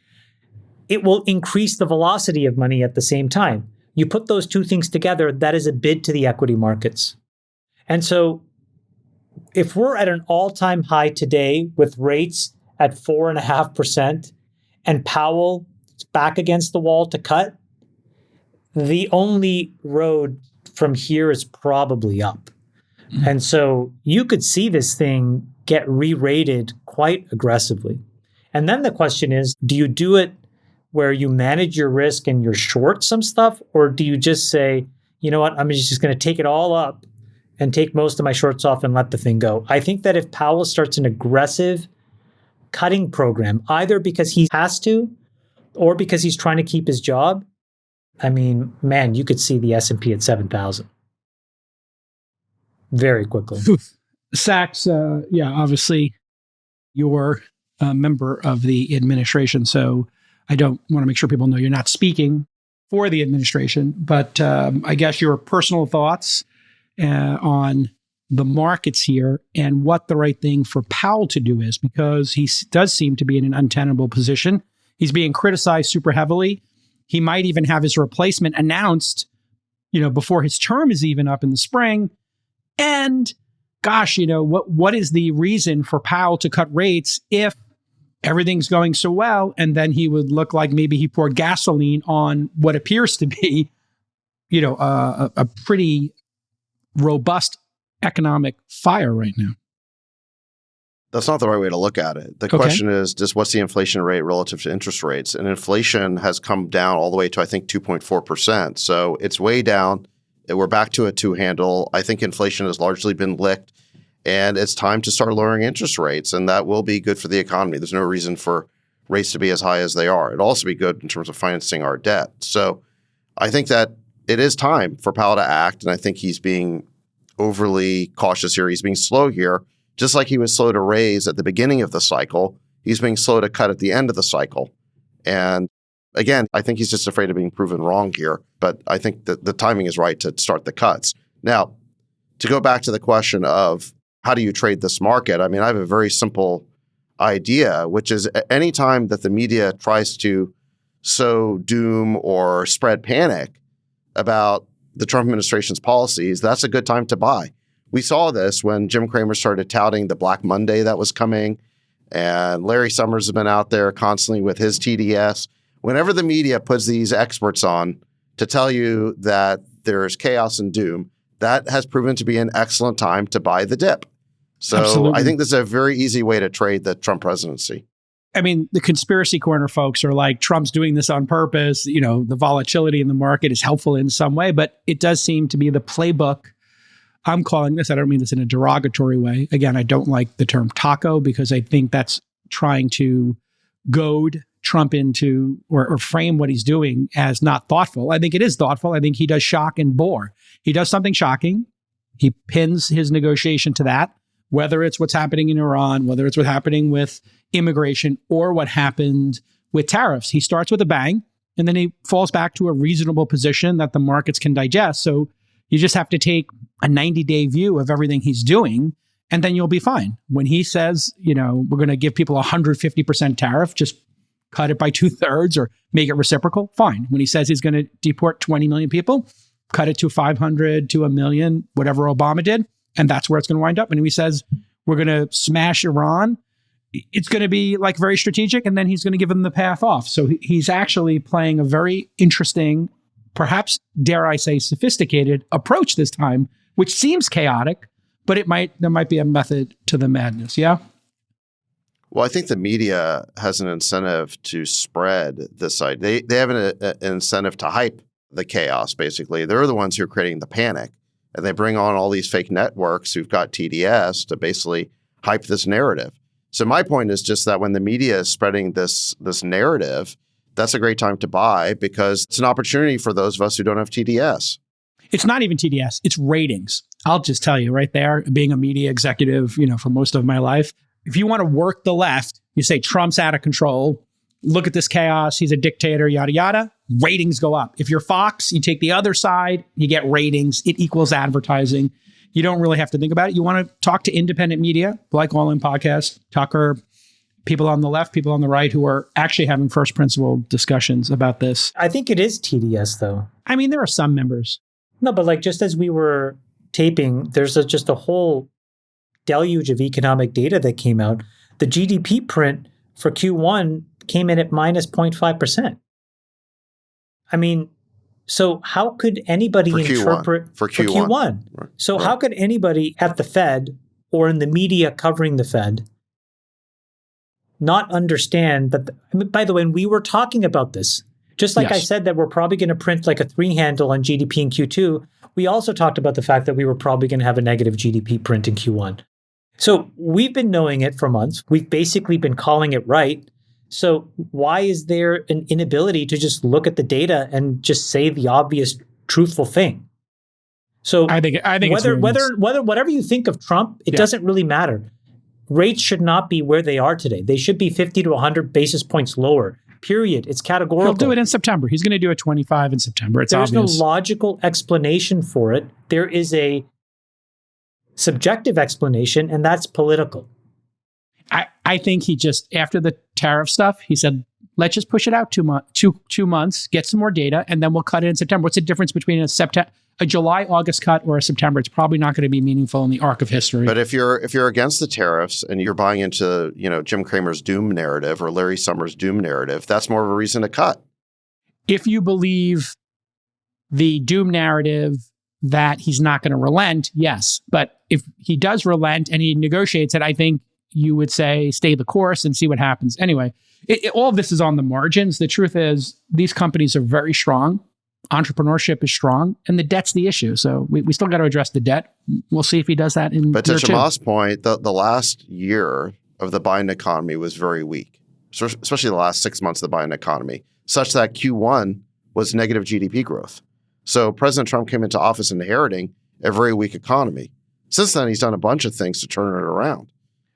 It will increase the velocity of money at the same time. You put those two things together, that is a bid to the equity markets. And so if we're at an all-time high today with rates at 4.5% and Powell is back against the wall to cut, the only road from here is probably up. Mm-hmm. And so you could see this thing get re-rated quite aggressively. And then the question is, do you do it where you manage your risk and you're short some stuff? Or do you just say, you know what, I'm just going to take it all up and take most of my shorts off and let the thing go? I think that if Powell starts an aggressive cutting program, either because he has to or because he's trying to keep his job, I mean, man, you could see the S&P at 7,000 very quickly. Sachs, obviously you're a member of the administration, so I don't want to make sure people know you're not speaking for the administration, but I guess your personal thoughts on the markets here and what the right thing for Powell to do is, because he does seem to be in an untenable position. He's being criticized super heavily. He might even have his replacement announced, before his term is even up in the spring. And gosh, what is the reason for Powell to cut rates if everything's going so well? And then he would look like maybe he poured gasoline on what appears to be, a pretty robust economic fire right now. That's not the right way to look at it. The question is just what's the inflation rate relative to interest rates? And inflation has come down all the way to, I think, 2.4%. So it's way down. We're back to a 2 handle. I think inflation has largely been licked, and it's time to start lowering interest rates, and that will be good for the economy. There's no reason for rates to be as high as they are. It'll also be good in terms of financing our debt. So I think that it is time for Powell to act, and I think he's being overly cautious here. He's being slow here. Just like he was slow to raise at the beginning of the cycle, he's being slow to cut at the end of the cycle. And again, I think he's just afraid of being proven wrong here. But I think that the timing is right to start the cuts. Now, to go back to the question of how do you trade this market? I mean, I have a very simple idea, which is any time that the media tries to sow doom or spread panic about the Trump administration's policies, that's a good time to buy. We saw this when Jim Cramer started touting the Black Monday that was coming, and Larry Summers has been out there constantly with his TDS. Whenever the media puts these experts on to tell you that there's chaos and doom, that has proven to be an excellent time to buy the dip. So Absolutely. I think this is a very easy way to trade the Trump presidency. I mean, the conspiracy corner folks are like, Trump's doing this on purpose. The volatility in the market is helpful in some way, but it does seem to be the playbook. I'm calling this, I don't mean this in a derogatory way. Again, I don't like the term taco because I think that's trying to goad Trump into or frame what he's doing as not thoughtful. I think it is thoughtful. I think he does shock and bore. He does something shocking. He pins his negotiation to that, whether it's what's happening in Iran, whether it's what's happening with immigration or what happened with tariffs. He starts with a bang and then he falls back to a reasonable position that the markets can digest. So you just have to take a 90-day view of everything he's doing, and then you'll be fine. When he says, we're going to give people 150% tariff, just cut it by 2/3 or make it reciprocal, fine. When he says he's going to deport 20 million people, cut it to 500 to 1 million, whatever Obama did, and that's where it's going to wind up. And when he says we're going to smash Iran, it's going to be like very strategic, and then he's going to give them the path off. So he's actually playing a very interesting, perhaps, dare I say, sophisticated approach this time, which seems chaotic, but there might be a method to the madness. Yeah. Well, I think the media has an incentive to spread this side. They have an incentive to hype the chaos, basically. They're the ones who are creating the panic, and they bring on all these fake networks who've got TDS to basically hype this narrative. So my point is just that when the media is spreading this narrative, that's a great time to buy because it's an opportunity for those of us who don't have TDS. It's not even TDS, it's ratings. I'll just tell you right there, being a media executive, for most of my life, if you want to work the left, you say Trump's out of control, look at this chaos, he's a dictator, yada, yada, ratings go up. If you're Fox, you take the other side, you get ratings, it equals advertising. You don't really have to think about it. You want to talk to independent media, like All-In Podcast, Tucker, people on the left, people on the right who are actually having first principle discussions about this. I think it is TDS, though. I mean, there are some members. No, but just as we were taping, there's just a whole deluge of economic data that came out. The GDP print for Q1 came in at minus 0.5%. I mean, so how could anybody interpret for Q1? Right. So how could anybody at the Fed or in the media covering the Fed not understand that? By the way, when we were talking about this, just like I said that we're probably going to print like a 3 handle on GDP in Q2, we also talked about the fact that we were probably going to have a negative GDP print in Q1. So we've been knowing it for months. We've basically been calling it right. So why is there an inability to just look at the data and just say the obvious, truthful thing? So I think whatever you think of Trump, it doesn't really matter. Rates should not be where they are today. They should be 50 to 100 basis points lower. Period. It's categorical. He'll do it in September. He's going to do a 25 in September. It's There's obvious. No logical explanation for it. There is a subjective explanation, and that's political. I think he just, after the tariff stuff, he said, let's just push it out 2 months, get some more data, and then we'll cut it in September. What's the difference between a July, August cut or a September? It's probably not going to be meaningful in the arc of history. But if you're against the tariffs and you're buying into, Jim Cramer's doom narrative or Larry Summers' doom narrative, that's more of a reason to cut. If you believe the doom narrative that he's not going to relent, yes. But if he does relent and he negotiates it, I think you would say stay the course and see what happens. Anyway, all of this is on the margins. The truth is these companies are very strong. Entrepreneurship is strong, and the debt's the issue. So we still got to address the debt. We'll see if he does that in But to year 2. Jamal's point, the last year of the Biden economy was very weak, especially the last 6 months of the Biden economy, such that Q1 was negative GDP growth. So President Trump came into office inheriting a very weak economy. Since then, he's done a bunch of things to turn it around.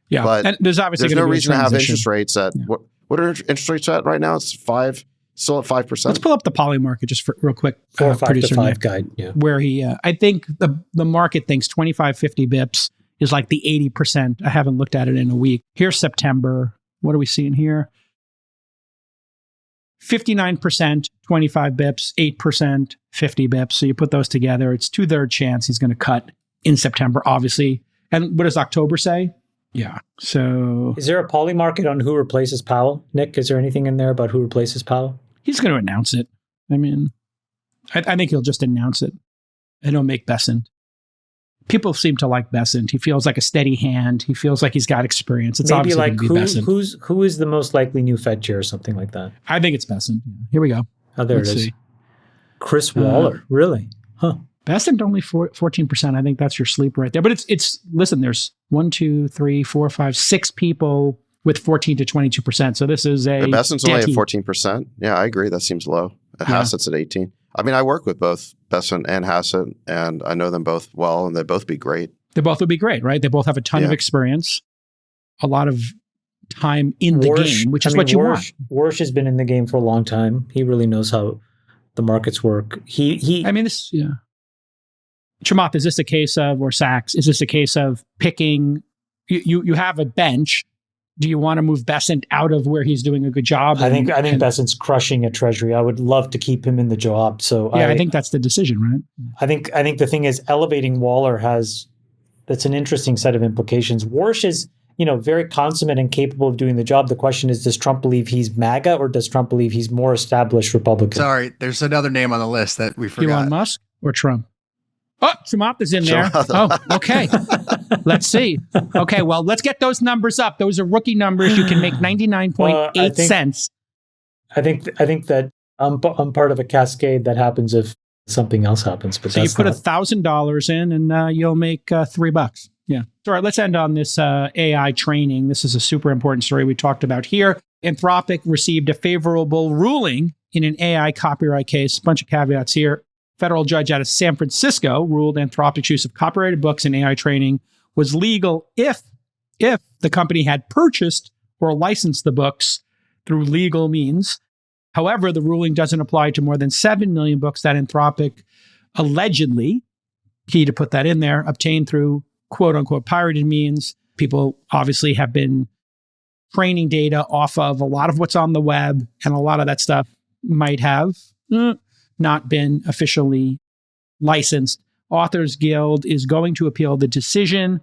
Yeah, but and there's obviously no gonna be a reason to have transition. interest rates at what are interest rates at right now? It's 5, still at 5%. Let's pull up the Poly market just for real quick. 4 or 5 to producer 5 Nick, guide. Yeah. where he, I think the market thinks 25, 50 bips is like the 80%. I haven't looked at it in a week. Here's September. What are we seeing here? 59%, 25 bips, 8%, 50 bips. So you put those together, it's 2/3 chance he's going to cut in September, obviously. And what does October say? Yeah. So Is there a poly market on who replaces Powell? Nick, is there anything in there about who replaces Powell? he's going to announce it. I mean, I think he'll just announce it and he'll make Bessent. People seem to like Bessent. He feels like a steady hand. He feels like he's got experience. It's maybe obviously like going to be Bessent. who is the most likely new Fed chair or something like that? I think it's Bessent. Here we go. Oh, there Let's it is. see. Chris Waller, really? Huh. Bessent only 14%. I think that's your sleeper right there. But it's listen, there's 1, 2, 3, 4, 5, 6 people with 14 to 22%. So this is a Bessent's only at 14%. Yeah, I agree. That seems low. Hassett's at 18. I mean, I work with both Bessent and Hassett, and I know them both well, and they'd both be great. They both would be great, right? They both have a ton of experience, a lot of time in the game, which is what you want. Warsh has been in the game for a long time. He really knows how the markets work. I mean, Chamath, is this a case of, or Sachs, is this a case of picking, you have a bench. Do you want to move Bessent out of where he's doing a good job? I think Bessent's crushing at Treasury. I would love to keep him in the job. So I think that's the decision, right? I think the thing is elevating Waller that's an interesting set of implications. Warsh is, very consummate and capable of doing the job. The question is, does Trump believe he's MAGA or does Trump believe he's more established Republican? Sorry, there's another name on the list that we forgot. Elon Musk or Trump? Oh, Chamath is in there. Oh, okay. Let's see. Okay, well, let's get those numbers up. Those are rookie numbers. You can make 99.8 cents. I think that I'm part of a cascade that happens if something else happens. But so you put $1,000 in, and you'll make $3. Yeah. All right. Let's end on this AI training. This is a super important story we talked about here. Anthropic received a favorable ruling in an AI copyright case. A bunch of caveats here. Federal judge out of San Francisco ruled Anthropic's use of copyrighted books in AI training was legal if the company had purchased or licensed the books through legal means. However, the ruling doesn't apply to more than 7 million books that Anthropic allegedly, key to put that in there, obtained through quote unquote pirated means. People obviously have been training data off of a lot of what's on the web, and a lot of that stuff might have not been officially licensed. Authors Guild is going to appeal the decision,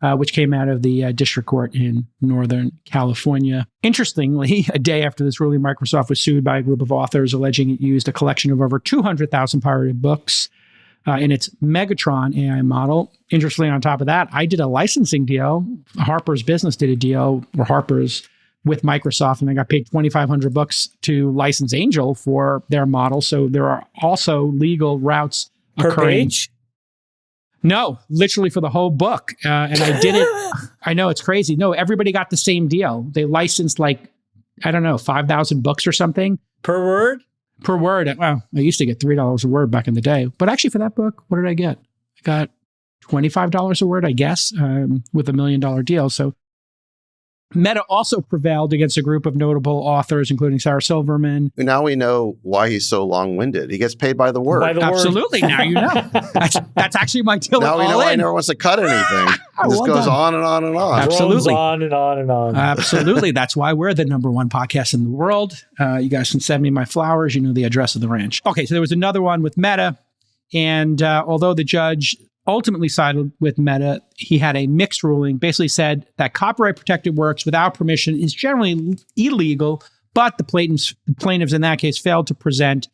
which came out of the district court in Northern California. Interestingly, a day after this ruling, Microsoft was sued by a group of authors alleging it used a collection of over 200,000 pirated books in its Megatron AI model. Interestingly, on top of that, I did a licensing deal. Harper's Business did a deal, or Harper's, with Microsoft, and I got paid $2,500 to license Angel for their model. So there are also legal routes per occurring. page? No, literally for the whole book. And I did it. I know, it's crazy. No, everybody got the same deal. They licensed 5,000 books or something. Per word? Per word. Well, I used to get $3 a word back in the day. But actually for that book, what did I get? I got $25 a word, I guess, with $1 million deal. So Meta also prevailed against a group of notable authors, including Sarah Silverman. Now we know why he's so long-winded. He gets paid by the word. Absolutely. Now you know. That's actually my deal. Now we know why he never wants to cut anything. This goes on and on and on. Absolutely. On and on and on. Absolutely. That's why we're the number one podcast in the world. You guys can send me my flowers. You know the address of the ranch. Okay, so there was another one with Meta. And although the judge ultimately sided with Meta, he had a mixed ruling, basically said that copyright protected works without permission is generally illegal, but the plaintiffs in that case failed to present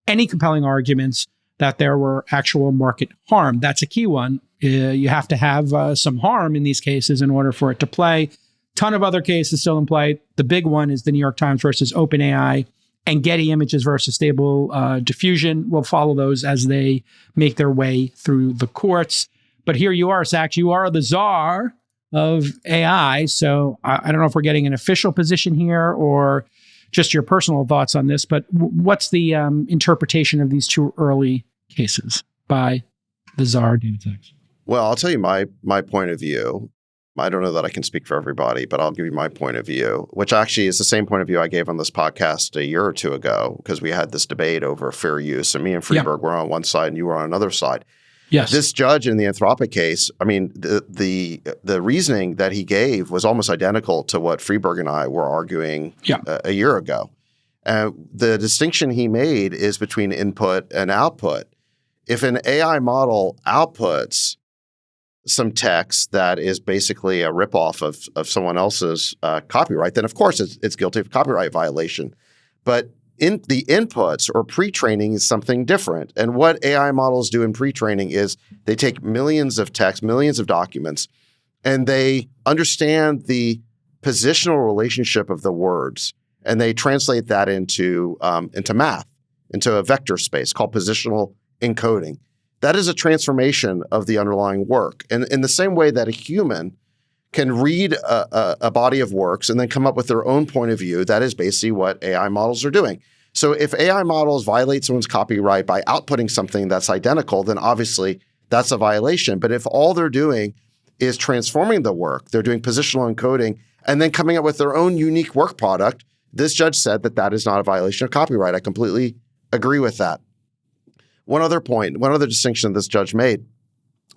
any compelling arguments that there were actual market harm. That's a key one. You have to have some harm in these cases in order for it to play. Ton of other cases still in play. The big one is the New York Times versus OpenAI and Getty Images versus Stable Diffusion. We'll follow those as they make their way through the courts. But here you are, Sachs. You are the czar of AI. So I don't know if we're getting an official position here or just your personal thoughts on this. But what's the interpretation of these two early cases by the czar, David Sachs? Well, I'll tell you my point of view. I don't know that I can speak for everybody, but I'll give you my point of view, which actually is the same point of view I gave on this podcast a year or two ago, because we had this debate over fair use, and me and Freeberg were on one side and you were on another side. Yes. This judge in the Anthropic case, I mean, the reasoning that he gave was almost identical to what Freeberg and I were arguing a year ago. The distinction he made is between input and output. If an AI model outputs some text that is basically a ripoff of someone else's copyright, then of course it's guilty of copyright violation. But in the inputs or pre-training is something different. And what AI models do in pre-training is they take millions of texts, millions of documents, and they understand the positional relationship of the words, and they translate that into math, into a vector space called positional encoding. That is a transformation of the underlying work. And in the same way that a human can read a body of works and then come up with their own point of view, that is basically what AI models are doing. So if AI models violate someone's copyright by outputting something that's identical, then obviously that's a violation. But if all they're doing is transforming the work, they're doing positional encoding, and then coming up with their own unique work product, this judge said that that is not a violation of copyright. I completely agree with that. One other point, one other distinction this judge made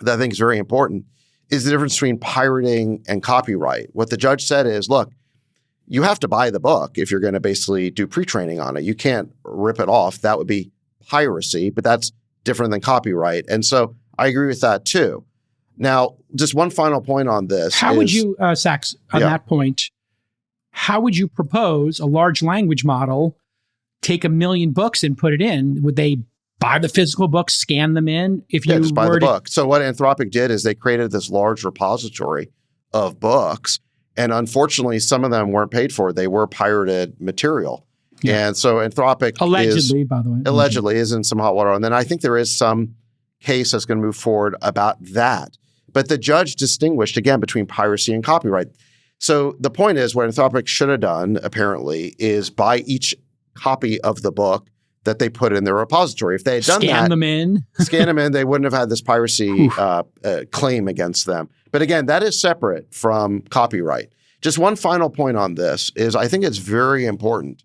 that I think is very important is the difference between pirating and copyright. What the judge said is, look, you have to buy the book if you're going to basically do pre-training on it. You can't rip it off. That would be piracy, but that's different than copyright. And so I agree with that too. Now, just one final point on this. How would you, Sachs, on that point, how would you propose a large language model take 1 million books and put it in? Would they buy the physical books, scan them in? If you just buy the book. So what Anthropic did is they created this large repository of books, and unfortunately, some of them weren't paid for. They were pirated material. Yeah. And so Anthropic allegedly is in some hot water. And then I think there is some case that's going to move forward about that. But the judge distinguished, again, between piracy and copyright. So the point is, what Anthropic should have done, apparently, is buy each copy of the book that they put in their repository. If they had done scan them in, they wouldn't have had this piracy claim against them. But again, that is separate from copyright. Just one final point on this is I think it's very important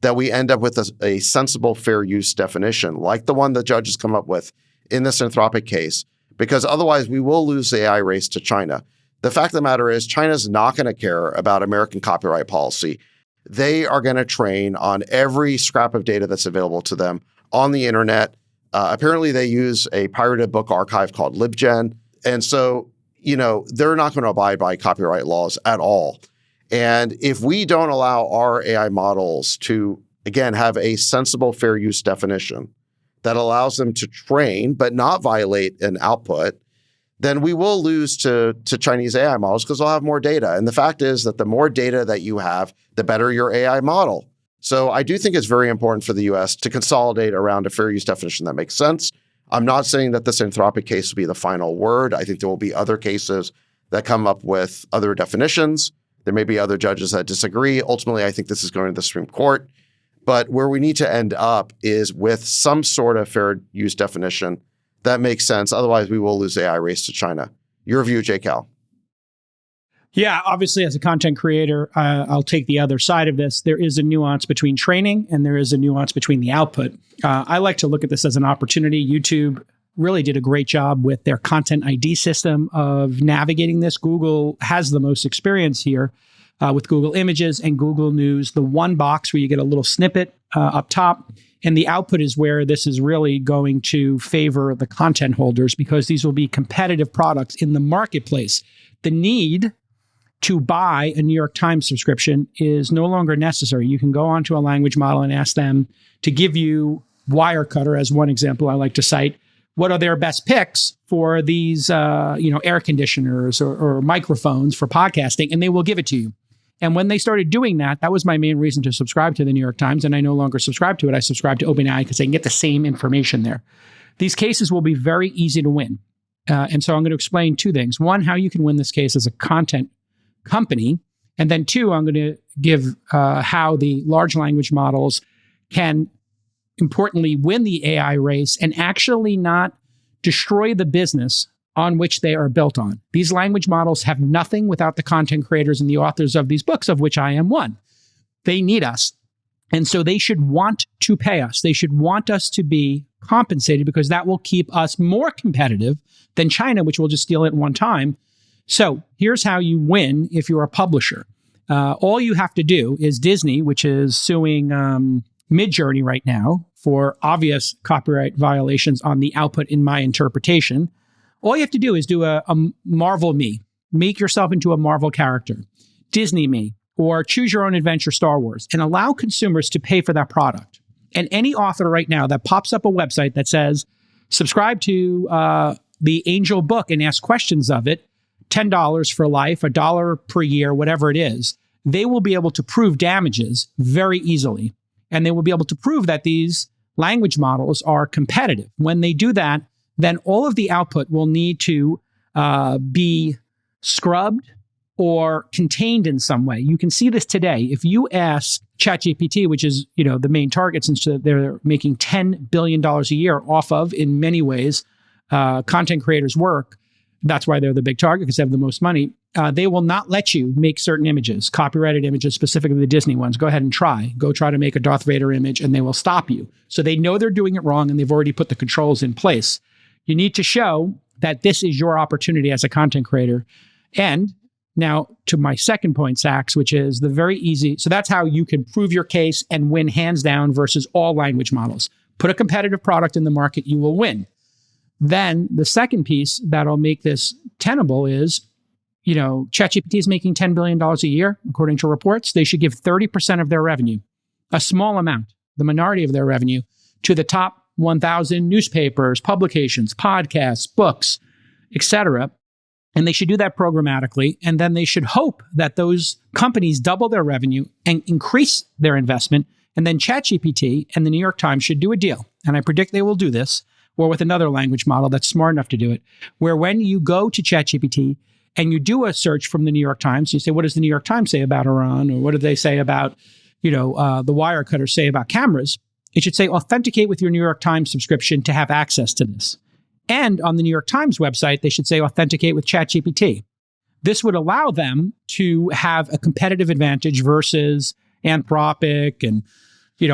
that we end up with a sensible fair use definition, like the one the judge has come up with in this Anthropic case, because otherwise we will lose the AI race to China. The fact of the matter is China's not going to care about American copyright policy. They are going to train on every scrap of data that's available to them on the internet. Apparently, they use a pirated book archive called LibGen. And so, they're not going to abide by copyright laws at all. And if we don't allow our AI models to, again, have a sensible fair use definition that allows them to train but not violate an output, then we will lose to Chinese AI models because they'll have more data. And the fact is that the more data that you have, the better your AI model. So I do think it's very important for the U.S. to consolidate around a fair use definition that makes sense. I'm not saying that this Anthropic case will be the final word. I think there will be other cases that come up with other definitions. There may be other judges that disagree. Ultimately, I think this is going to the Supreme Court. But where we need to end up is with some sort of fair use definition that makes sense. Otherwise, we will lose the AI race to China. Your view, J. Cal. Yeah, obviously, as a content creator, I'll take the other side of this. There is a nuance between training and there is a nuance between the output. I like to look at this as an opportunity. YouTube really did a great job with their content ID system of navigating this. Google has the most experience here with Google Images and Google News, the one box where you get a little snippet up top. And the output is where this is really going to favor the content holders because these will be competitive products in the marketplace. The need to buy a New York Times subscription is no longer necessary. You can go onto a language model and ask them to give you Wirecutter, as one example I like to cite. What are their best picks for these air conditioners or microphones for podcasting? And they will give it to you. And when they started doing that, that was my main reason to subscribe to the New York Times. And I no longer subscribe to it. I subscribe to OpenAI because I can get the same information there. These cases will be very easy to win. And so I'm going to explain two things. One, how you can win this case as a content company. And then two, I'm going to give how the large language models can importantly win the AI race and actually not destroy the business on which they are built on. These language models have nothing without the content creators and the authors of these books, of which I am one. They need us. And so they should want to pay us. They should want us to be compensated because that will keep us more competitive than China, which will just steal it one time. So here's how you win if you're a publisher. All you have to do is Disney, which is suing Midjourney right now for obvious copyright violations on the output in my interpretation. All you have to do is do a Marvel me. Make yourself into a Marvel character. Disney me. Or choose your own adventure Star Wars. And allow consumers to pay for that product. And any author right now that pops up a website that says, subscribe to the Angel book and ask questions of it, $10 for life, $1 per year, whatever it is, they will be able to prove damages very easily. And they will be able to prove that these language models are competitive. When they do that, then all of the output will need to be scrubbed or contained in some way. You can see this today. If you ask ChatGPT, which is the main target since they're making $10 billion a year off of, in many ways, content creators' work, that's why they're the big target because they have the most money. They will not let you make certain images, copyrighted images, specifically the Disney ones. Go ahead and try. Go try to make a Darth Vader image and they will stop you. So they know they're doing it wrong and they've already put the controls in place. You need to show that this is your opportunity as a content creator. And now to my second point, Sachs, which is the very easy. So that's how you can prove your case and win hands down versus all language models. Put a competitive product in the market, you will win. Then the second piece that'll make this tenable is, ChatGPT is making $10 billion a year, according to reports. They should give 30% of their revenue, a small amount, the minority of their revenue, to the top 1,000 newspapers, publications, podcasts, books, etc. And they should do that programmatically. And then they should hope that those companies double their revenue and increase their investment. And then ChatGPT and the New York Times should do a deal. And I predict they will do this, or with another language model that's smart enough to do it, where when you go to ChatGPT and you do a search from the New York Times, you say, what does the New York Times say about Iran? Or what do they say about, the Wirecutter say about cameras? It should say, authenticate with your New York Times subscription to have access to this. And on the New York Times website, they should say, authenticate with ChatGPT. This would allow them to have a competitive advantage versus Anthropic and,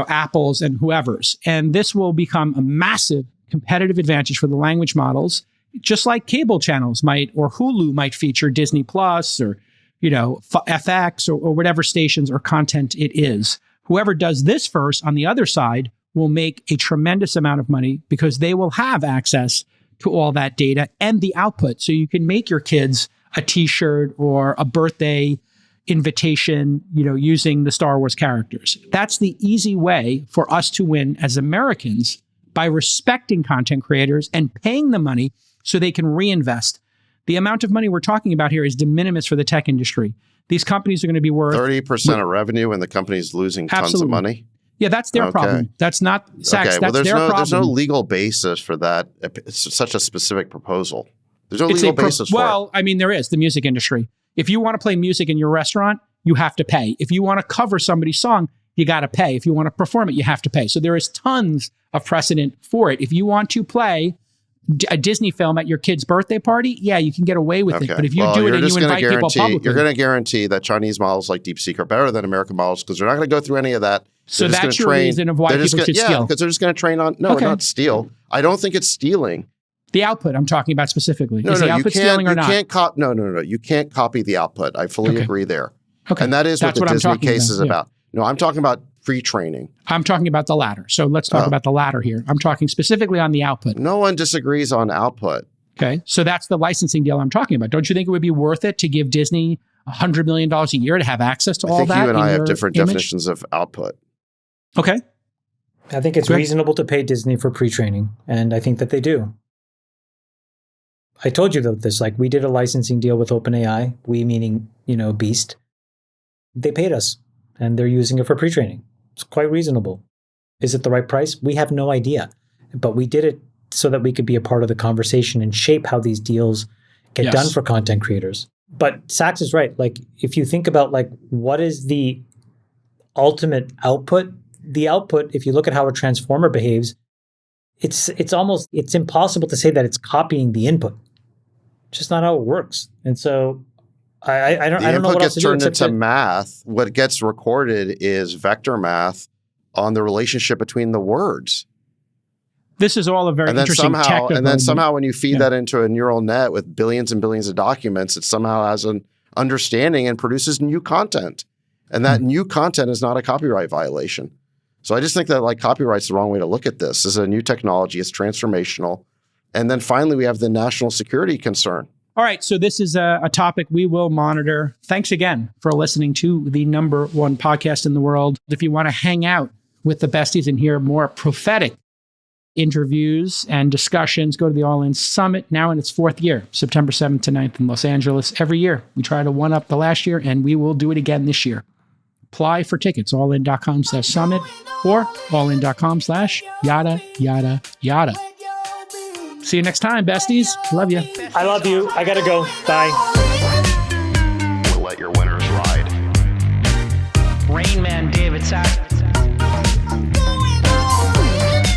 Apple's and whoever's. And this will become a massive competitive advantage for the language models, just like cable channels might, or Hulu might feature Disney Plus or, FX or whatever stations or content it is. Whoever does this first on the other side will make a tremendous amount of money because they will have access to all that data and the output. So you can make your kids a t-shirt or a birthday invitation, using the Star Wars characters. That's the easy way for us to win as Americans by respecting content creators and paying them money so they can reinvest. The amount of money we're talking about here is de minimis for the tech industry. These companies are going to be worth 30% of revenue and the company's losing tons of money. Yeah, that's their problem. That's not Sachs. That's their problem. There's no legal basis for that. It's such a specific proposal. There's no legal basis for it. Well, I mean, there is the music industry. If you want to play music in your restaurant, you have to pay. If you want to cover somebody's song, you got to pay. If you want to perform it, you have to pay. So there is tons of precedent for it. If you want to play a Disney film at your kid's birthday party, yeah, you can get away with it. But if you do it and you invite people publicly, you're going to guarantee that Chinese models like DeepSeek are better than American models because they're not going to go through any of that. So that's your reason of why people should steal. Yeah, because they're just going to train on. No, not steal. I don't think it's stealing. The output I'm talking about specifically. No, is the output stealing or not? No. You can't copy the output. I fully agree there. Okay. And that is what the Disney case is about. No, I'm talking about pre-training. I'm talking about the latter. So let's talk about the latter here. I'm talking specifically on the output. No one disagrees on output. Okay. So that's the licensing deal I'm talking about. Don't you think it would be worth it to give Disney $100 million a year to have access to all that? I think you and I have different definitions of output. Okay. I think it's reasonable to pay Disney for pre-training, and I think that they do. I told you this, like we did a licensing deal with OpenAI, we meaning, Beast. They paid us, and they're using it for pre-training. It's quite reasonable. Is it the right price? We have no idea, but we did it so that we could be a part of the conversation and shape how these deals get done for content creators. But Sachs is right. Like, if you think about what is the ultimate output, the output, if you look at how a transformer behaves, it's impossible to say that it's copying the input. It's just not how it works. And so I don't know what else to do. The input gets turned into math. What gets recorded is vector math on the relationship between the words. This is all a very interesting technical. And then somehow when you feed that into a neural net with billions and billions of documents, it somehow has an understanding and produces new content. And that new content is not a copyright violation. So I just think that copyright's the wrong way to look at this. This is a new technology. It's transformational. And then finally, we have the national security concern. All right. So this is a topic we will monitor. Thanks again for listening to the #1 podcast in the world. If you want to hang out with the besties and hear more prophetic interviews and discussions, go to the All-In Summit, now in its 4th year, September 7th to 9th in Los Angeles. Every year, we try to one-up the last year, and we will do it again this year. Apply for tickets, allin.com/summit or allin.com/yada, yada, yada. See you next time, besties. Love you. I love you. I gotta go. Bye. We'll let your winners ride. Rain Man David Sack.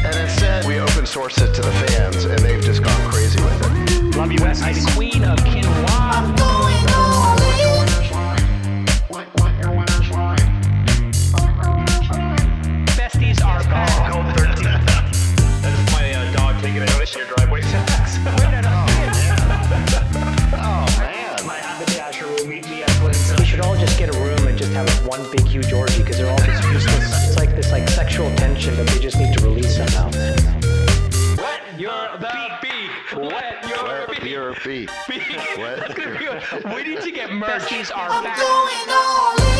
And instead, we open source it to the fans, and they've just gone crazy with it. Love you, Bestie. Queen of Quinoa. Besties are back. Code 13. That is my dog taking a notice in your driveway. We should all just get a room and just have one big huge orgy because they're all just useless. It's like this sexual tension that they just need to release somehow. Wet your beak. Wet your beak. Wet your beak. We need to get merch. Besties are back.